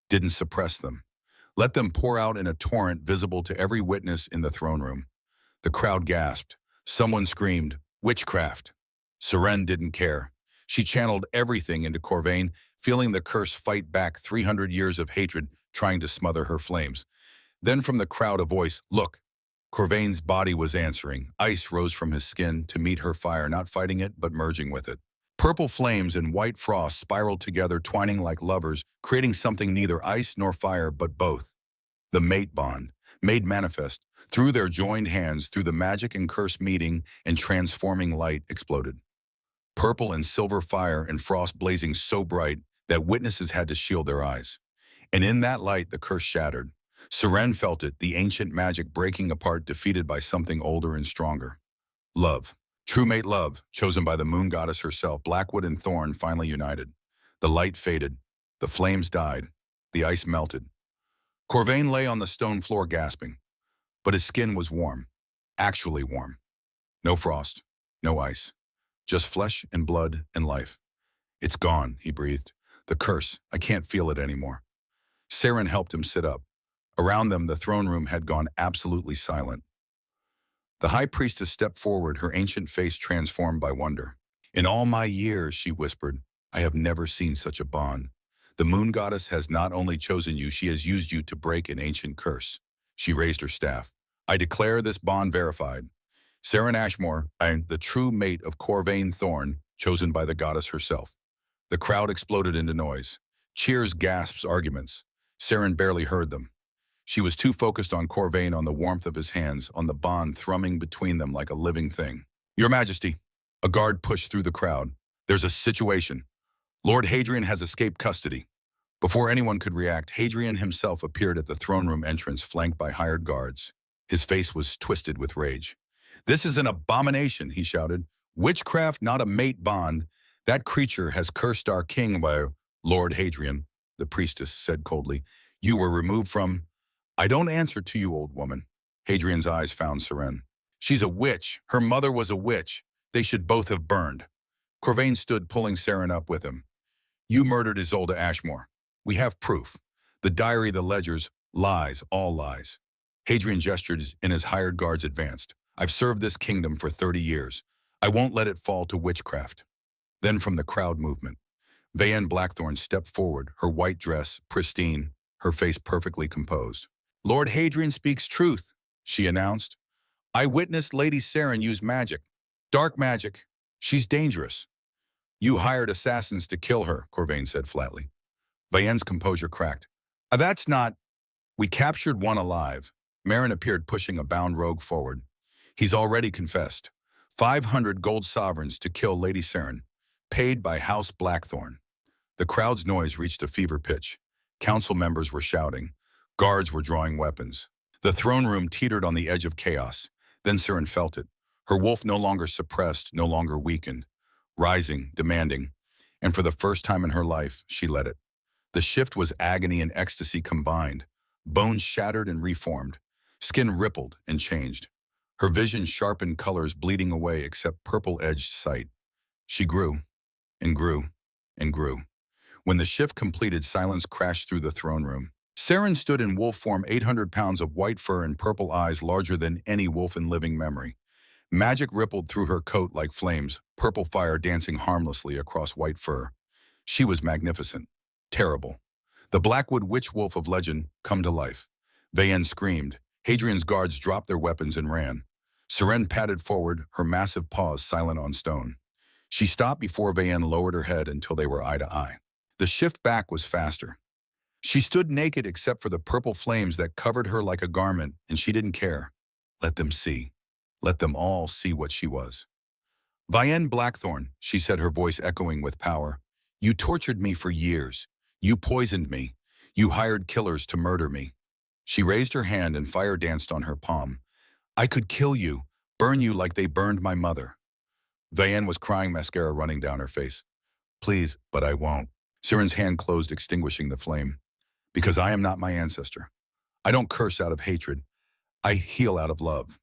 didn't suppress them. Let them pour out in a torrent visible to every witness in the throne room. The crowd gasped. Someone screamed, "Witchcraft!" Seren didn't care. She channeled everything into Corvain, feeling the curse fight back 300 years of hatred trying to smother her flames. Then from the crowd a voice, "Look!" Corvain's body was answering. Ice rose from his skin to meet her fire, not fighting it, but merging with it. Purple flames and white frost spiraled together, twining like lovers, creating something neither ice nor fire, but both. The mate bond, made manifest, through their joined hands, through the magic and curse meeting, and transforming light exploded. Purple and silver fire and frost blazing so bright that witnesses had to shield their eyes. And in that light, the curse shattered. Seren felt it, the ancient magic breaking apart, defeated by something older and stronger. Love. True mate love, chosen by the moon goddess herself. Blackwood and Thorn finally united. The light faded. The flames died. The ice melted. Corvain lay on the stone floor gasping. But his skin was warm. Actually warm. No frost. No ice. Just flesh and blood and life. "It's gone," he breathed. "The curse. I can't feel it anymore." Seren helped him sit up. Around them, the throne room had gone absolutely silent. The high priestess stepped forward, her ancient face transformed by wonder. "In all my years," she whispered, "I have never seen such a bond. The moon goddess has not only chosen you, she has used you to break an ancient curse." She raised her staff. "I declare this bond verified. Seren Ashmore, I am the true mate of Corvain Thorn, chosen by the goddess herself." The crowd exploded into noise. Cheers, gasps, arguments. Seren barely heard them. She was too focused on Corvain, on the warmth of his hands, on the bond thrumming between them like a living thing. "Your Majesty." A guard pushed through the crowd. "There's a situation. Lord Hadrian has escaped custody." Before anyone could react, Hadrian himself appeared at the throne room entrance, flanked by hired guards. His face was twisted with rage. "This is an abomination," he shouted. "Witchcraft, not a mate bond. That creature has cursed our king." "By Lord Hadrian," the priestess said coldly. "You were removed from—" "I don't answer to you, old woman." Hadrian's eyes found Seren. "She's a witch. Her mother was a witch. They should both have burned." Corvain stood, pulling Seren up with him. "You murdered Isolde Ashmore. We have proof. The diary, the ledgers, lies, all lies." Hadrian gestured and his hired guards advanced. "I've served this kingdom for 30 years. I won't let it fall to witchcraft." Then from the crowd movement, Vayen Blackthorn stepped forward, her white dress pristine, her face perfectly composed. "Lord Hadrian speaks truth," she announced. "I witnessed Lady Seren use magic. Dark magic. She's dangerous." "You hired assassins to kill her," Corvain said flatly. Vayen's composure cracked. That's not—" "We captured one alive." Marin appeared, pushing a bound rogue forward. "He's already confessed. 500 gold sovereigns to kill Lady Seren, paid by House Blackthorn." The crowd's noise reached a fever pitch. Council members were shouting. Guards were drawing weapons. The throne room teetered on the edge of chaos. Then Seren felt it. Her wolf no longer suppressed, no longer weakened. Rising, demanding. And for the first time in her life, she let it. The shift was agony and ecstasy combined. Bones shattered and reformed. Skin rippled and changed. Her vision sharpened, colors bleeding away except purple-edged sight. She grew, and grew, and grew. When the shift completed, silence crashed through the throne room. Seren stood in wolf form, 800 pounds of white fur and purple eyes larger than any wolf in living memory. Magic rippled through her coat like flames, purple fire dancing harmlessly across white fur. She was magnificent. Terrible. The Blackwood witch wolf of legend come to life. Vayen screamed. Hadrian's guards dropped their weapons and ran. Seren padded forward, her massive paws silent on stone. She stopped before Vayen lowered her head until they were eye to eye. The shift back was faster. She stood naked except for the purple flames that covered her like a garment, and she didn't care. Let them see. Let them all see what she was. "Vayen Blackthorn," she said, her voice echoing with power. "You tortured me for years. You poisoned me. You hired killers to murder me." She raised her hand and fire danced on her palm. "I could kill you, burn you like they burned my mother." Vayen was crying, mascara running down her face. Please, but I won't. Siren's hand closed, extinguishing the flame. Because I am not my ancestor. I don't curse out of hatred. I heal out of love.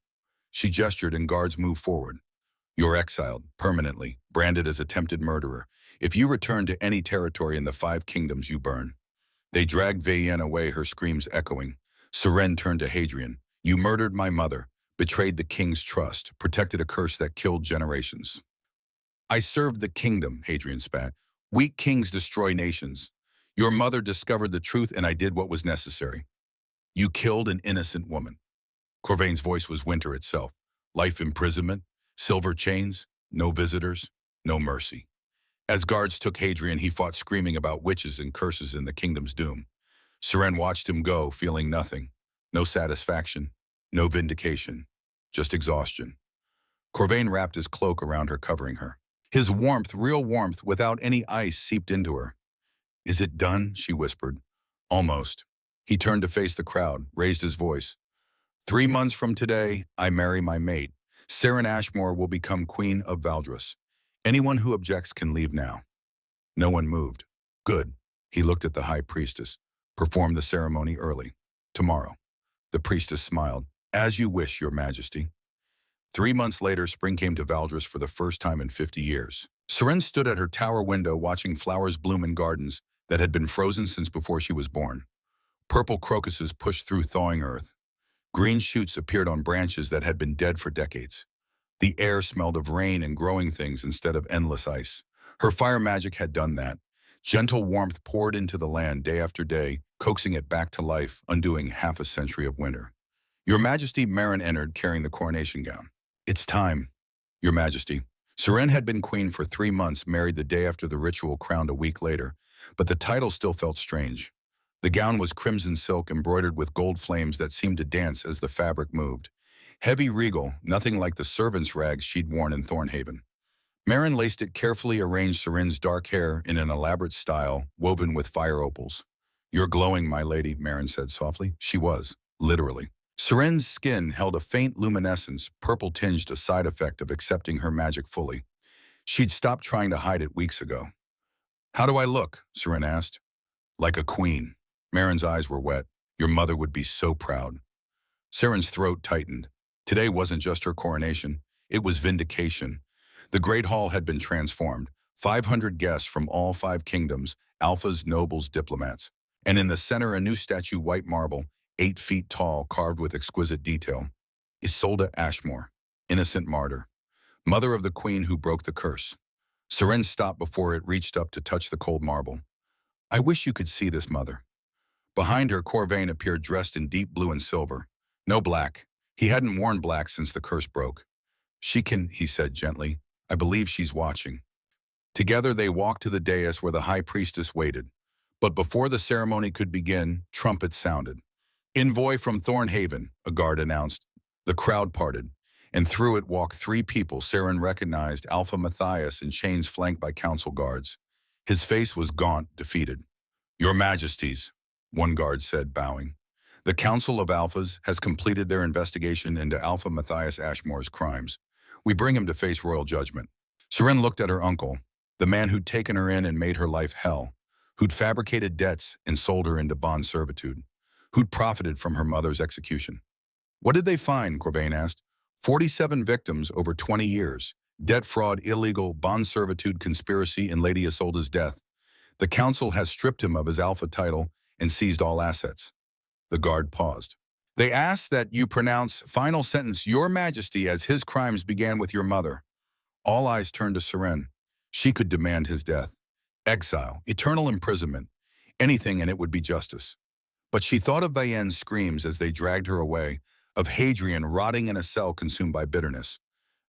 She gestured and guards moved forward. You're exiled, permanently, branded as attempted murderer. If you return to any territory in the 5 kingdoms, you burn. They dragged Vayen away, her screams echoing. Siren turned to Hadrian. You murdered my mother, betrayed the king's trust, protected a curse that killed generations. I served the kingdom, Hadrian spat. Weak kings destroy nations. Your mother discovered the truth and I did what was necessary. You killed an innocent woman. Corvain's voice was winter itself. Life imprisonment, silver chains, no visitors, no mercy. As guards took Hadrian, he fought, screaming about witches and curses in the kingdom's doom. Siren watched him go, feeling nothing. No satisfaction, no vindication, just exhaustion. Corvain wrapped his cloak around her, covering her. His warmth, real warmth, without any ice, seeped into her. Is it done? She whispered. Almost. He turned to face the crowd, raised his voice. 3 months from today, I marry my mate. Seren Ashmore will become Queen of Valdres. Anyone who objects can leave now. No one moved. Good. He looked at the high priestess. Perform the ceremony early. Tomorrow. The priestess smiled. As you wish, your majesty. 3 months later, spring came to Valdres for the first time in 50 years. Seren stood at her tower window watching flowers bloom in gardens that had been frozen since before she was born. Purple crocuses pushed through thawing earth. Green shoots appeared on branches that had been dead for decades. The air smelled of rain and growing things instead of endless ice. Her fire magic had done that. Gentle warmth poured into the land day after day, coaxing it back to life, undoing half a century of winter. Your Majesty, Marin entered, carrying the coronation gown. It's time, Your Majesty. Seren had been queen for 3 months, married the day after the ritual, crowned a week later, but the title still felt strange. The gown was crimson silk embroidered with gold flames that seemed to dance as the fabric moved. Heavy, regal, nothing like the servant's rags she'd worn in Thornhaven. Marin laced it, carefully arranged Seren's dark hair in an elaborate style, woven with fire opals. You're glowing, my lady, Marin said softly. She was, literally. Seren's skin held a faint luminescence, purple-tinged, a side effect of accepting her magic fully. She'd stopped trying to hide it weeks ago. How do I look? Seren asked. Like a queen. Marin's eyes were wet. Your mother would be so proud. Seren's throat tightened. Today wasn't just her coronation. It was vindication. The Great Hall had been transformed. 500 guests from all 5 kingdoms, alphas, nobles, diplomats. And in the center, a new statue, white marble, 8 feet tall, carved with exquisite detail. Isolde Ashmore, innocent martyr. Mother of the queen who broke the curse. Seren stopped before it reached up to touch the cold marble. I wish you could see this, mother. Behind her, Corvain appeared, dressed in deep blue and silver. No black. He hadn't worn black since the curse broke. She can, he said gently. I believe she's watching. Together they walked to the dais where the high priestess waited. But before the ceremony could begin, trumpets sounded. Envoy from Thornhaven, a guard announced. The crowd parted, and through it walked 3 people Seren recognized, Alpha Matthias in chains flanked by council guards. His face was gaunt, defeated. Your Majesties, one guard said, bowing. The Council of Alphas has completed their investigation into Alpha Matthias Ashmore's crimes. We bring him to face royal judgment. Seren looked at her uncle, the man who'd taken her in and made her life hell, who'd fabricated debts and sold her into bond servitude, who'd profited from her mother's execution. What did they find? Corvain asked. 47 victims over 20 years. Debt fraud, illegal, bond servitude, conspiracy, and Lady Isolde's death. The council has stripped him of his alpha title and seized all assets. The guard paused. They ask that you pronounce final sentence, Your Majesty, as his crimes began with your mother. All eyes turned to Seren. She could demand his death. Exile, eternal imprisonment, anything, and it would be justice. But she thought of Vayen's screams as they dragged her away, of Hadrian rotting in a cell consumed by bitterness.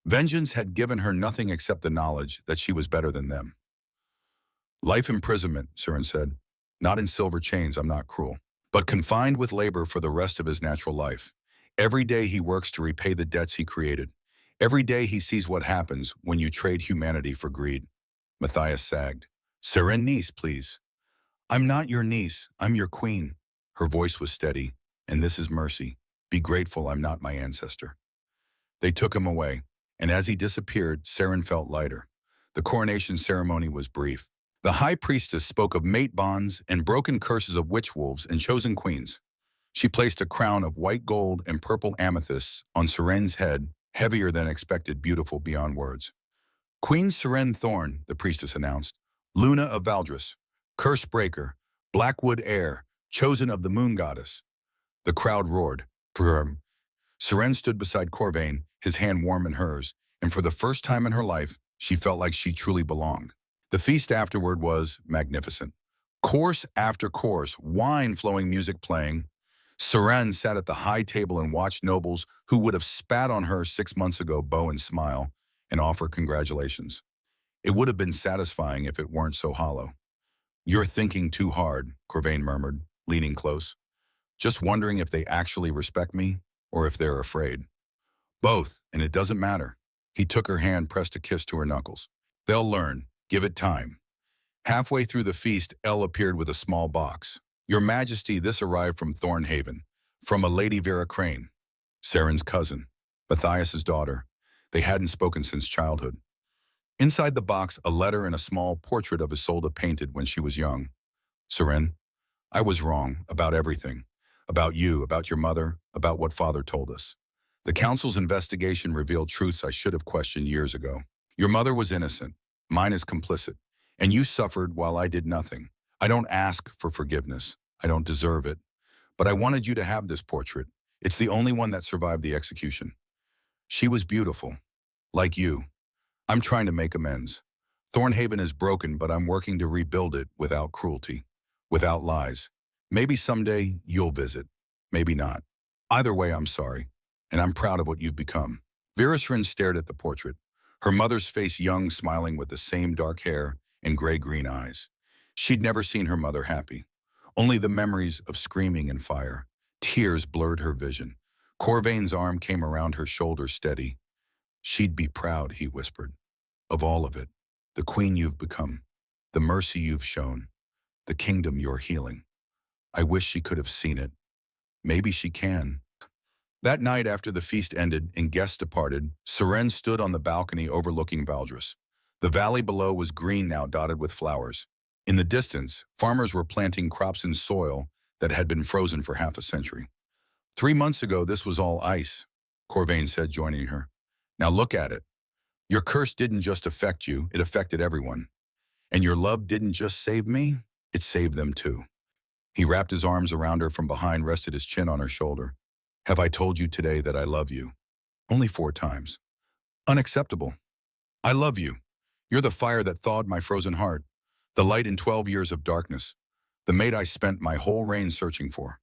Vengeance had given her nothing except the knowledge that she was better than them. Life imprisonment, Seren said. Not in silver chains, I'm not cruel. But confined with labor for the rest of his natural life. Every day he works to repay the debts he created. Every day he sees what happens when you trade humanity for greed. Matthias sagged. Seren, niece, please. I'm not your niece, I'm your queen. Her voice was steady. And this is mercy. Be grateful I'm not my ancestor. They took him away, and as he disappeared, Saren felt lighter. The coronation ceremony was brief. The high priestess spoke of mate bonds and broken curses of witch wolves and chosen queens. She placed a crown of white gold and purple amethysts on Seren's head, heavier than expected, beautiful beyond words. Queen Seren Thorn, the priestess announced, Luna of Valdris, curse breaker, Blackwood heir, chosen of the moon goddess. The crowd roared. Brrm. Seren stood beside Corvain, his hand warm in hers, and for the first time in her life, she felt like she truly belonged. The feast afterward was magnificent. Course after course, wine flowing, music playing. Seren sat at the high table and watched nobles who would have spat on her 6 months ago bow and smile and offer congratulations. It would have been satisfying if it weren't so hollow. You're thinking too hard, Corvain murmured, leaning close. Just wondering if they actually respect me or if they're afraid. Both, and it doesn't matter. He took her hand, pressed a kiss to her knuckles. They'll learn. Give it time. Halfway through the feast, Elle appeared with a small box. Your Majesty, this arrived from Thornhaven, from a Lady Vera Crane, Saren's cousin, Matthias's daughter. They hadn't spoken since childhood. Inside the box, a letter and a small portrait of Isolde painted when she was young. Seren, I was wrong about everything. About you, about your mother, about what Father told us. The Council's investigation revealed truths I should have questioned years ago. Your mother was innocent. Mine is complicit. And you suffered while I did nothing. I don't ask for forgiveness. I don't deserve it. But I wanted you to have this portrait. It's the only one that survived the execution. She was beautiful. Like you. I'm trying to make amends. Thornhaven is broken, but I'm working to rebuild it without cruelty, without lies. Maybe someday you'll visit. Maybe not. Either way, I'm sorry. And I'm proud of what you've become. Virisrin stared at the portrait. Her mother's face young, smiling with the same dark hair and gray-green eyes. She'd never seen her mother happy. Only the memories of screaming and fire. Tears blurred her vision. Corvain's arm came around her shoulder, steady. She'd be proud, he whispered, of all of it. The queen you've become, the mercy you've shown, the kingdom you're healing. I wish she could have seen it. Maybe she can. That night after the feast ended and guests departed, Seren stood on the balcony overlooking Valdris. The valley below was green now, dotted with flowers. In the distance, farmers were planting crops in soil that had been frozen for half a century. 3 months ago, this was all ice, Corvain said, joining her. Now look at it. Your curse didn't just affect you, it affected everyone. And your love didn't just save me, it saved them too. He wrapped his arms around her from behind, rested his chin on her shoulder. Have I told you today that I love you? Only 4 times. Unacceptable. I love you. You're the fire that thawed my frozen heart, the light in 12 years of darkness, the mate I spent my whole reign searching for.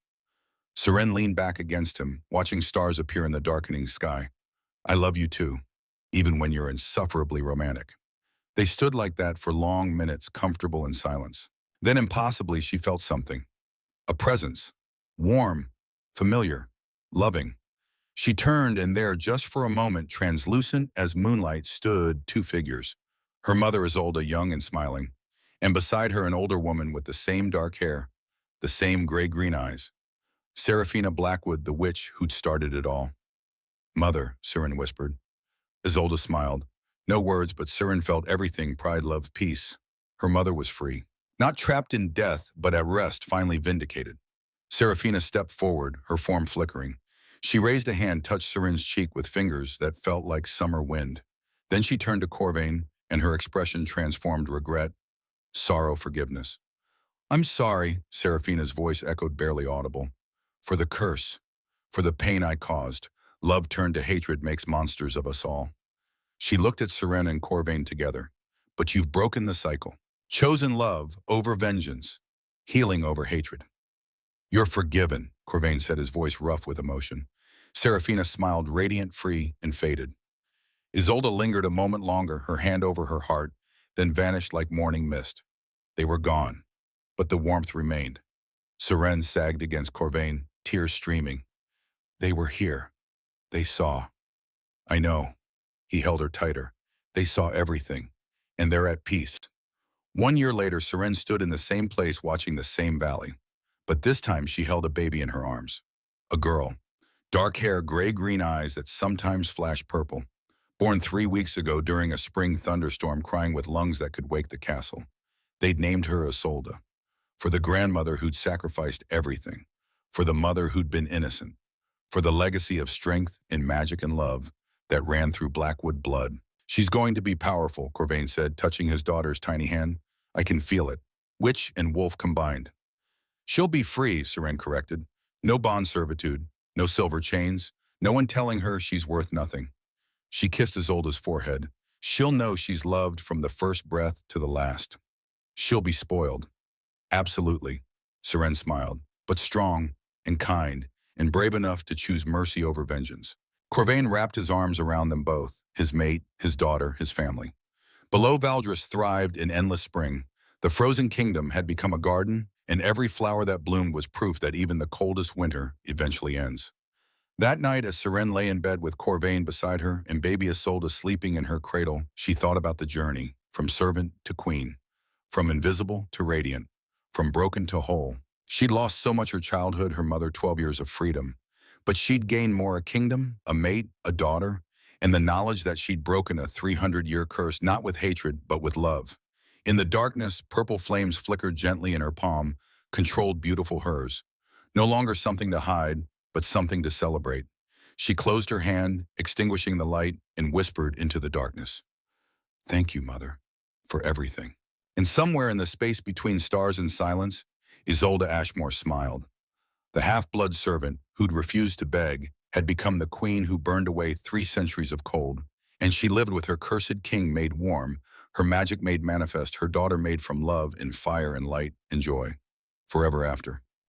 Seren leaned back against him, watching stars appear in the darkening sky. I love you too, even when you're insufferably romantic. They stood like that for long minutes, comfortable in silence. Then impossibly she felt something. A presence. Warm, familiar, loving. She turned, and there, just for a moment, translucent as moonlight, stood 2 figures. Her mother Isolde, young and smiling, and beside her an older woman with the same dark hair, the same gray-green eyes. Seraphina Blackwood, the witch who'd started it all. Mother, Seren whispered. Isolde smiled. No words, but Seren felt everything: pride, love, peace. Her mother was free. Not trapped in death, but at rest, finally vindicated. Seraphina stepped forward, her form flickering. She raised a hand, touched Seren's cheek with fingers that felt like summer wind. Then she turned to Corvain, and her expression transformed: regret, sorrow, forgiveness. I'm sorry, Seraphina's voice echoed, barely audible. For the curse, for the pain I caused. Love turned to hatred makes monsters of us all. She looked at Seren and Corvain together. But you've broken the cycle. Chosen love over vengeance, healing over hatred. You're forgiven, Corvain said, his voice rough with emotion. Seraphina smiled, radiant, free, and faded. Isolde lingered a moment longer, her hand over her heart, then vanished like morning mist. They were gone, but the warmth remained. Seren sagged against Corvain, tears streaming. They were here. They saw. I know. He held her tighter. They saw everything, and they're at peace. 1 year later, Seren stood in the same place watching the same valley. But this time she held a baby in her arms. A girl. Dark hair, gray-green eyes that sometimes flashed purple. Born 3 weeks ago during a spring thunderstorm, crying with lungs that could wake the castle. They'd named her Isolde, for the grandmother who'd sacrificed everything, for the mother who'd been innocent, for the legacy of strength and magic and love that ran through Blackwood blood. She's going to be powerful, Corvain said, touching his daughter's tiny hand. I can feel it. Witch and wolf combined. She'll be free, Seren corrected. No bond servitude, no silver chains, no one telling her she's worth nothing. She kissed Isolde's forehead. She'll know she's loved from the first breath to the last. She'll be spoiled. Absolutely, Seren smiled, but strong and kind and brave enough to choose mercy over vengeance. Corvain wrapped his arms around them both, his mate, his daughter, his family. Below Valdris thrived in endless spring. The frozen kingdom had become a garden, and every flower that bloomed was proof that even the coldest winter eventually ends. That night, as Seren lay in bed with Corvain beside her and baby Isolde sleeping in her cradle, she thought about the journey, from servant to queen, from invisible to radiant, from broken to whole. She'd lost so much her childhood, her mother 12 years of freedom, but she'd gained more: a kingdom, a mate, a daughter, and the knowledge that she'd broken a 300-year curse, not with hatred, but with love. In the darkness, purple flames flickered gently in her palm, controlled beautiful hers. No longer something to hide, but something to celebrate. She closed her hand, extinguishing the light, and whispered into the darkness, "Thank you, Mother, for everything." And somewhere in the space between stars and silence, Isolde Ashmore smiled. The half-blood servant, who'd refused to beg, had become the queen who burned away 3 centuries of cold, and she lived with her cursed king made warm, her magic made manifest, her daughter made from love in fire and light and joy, forever after.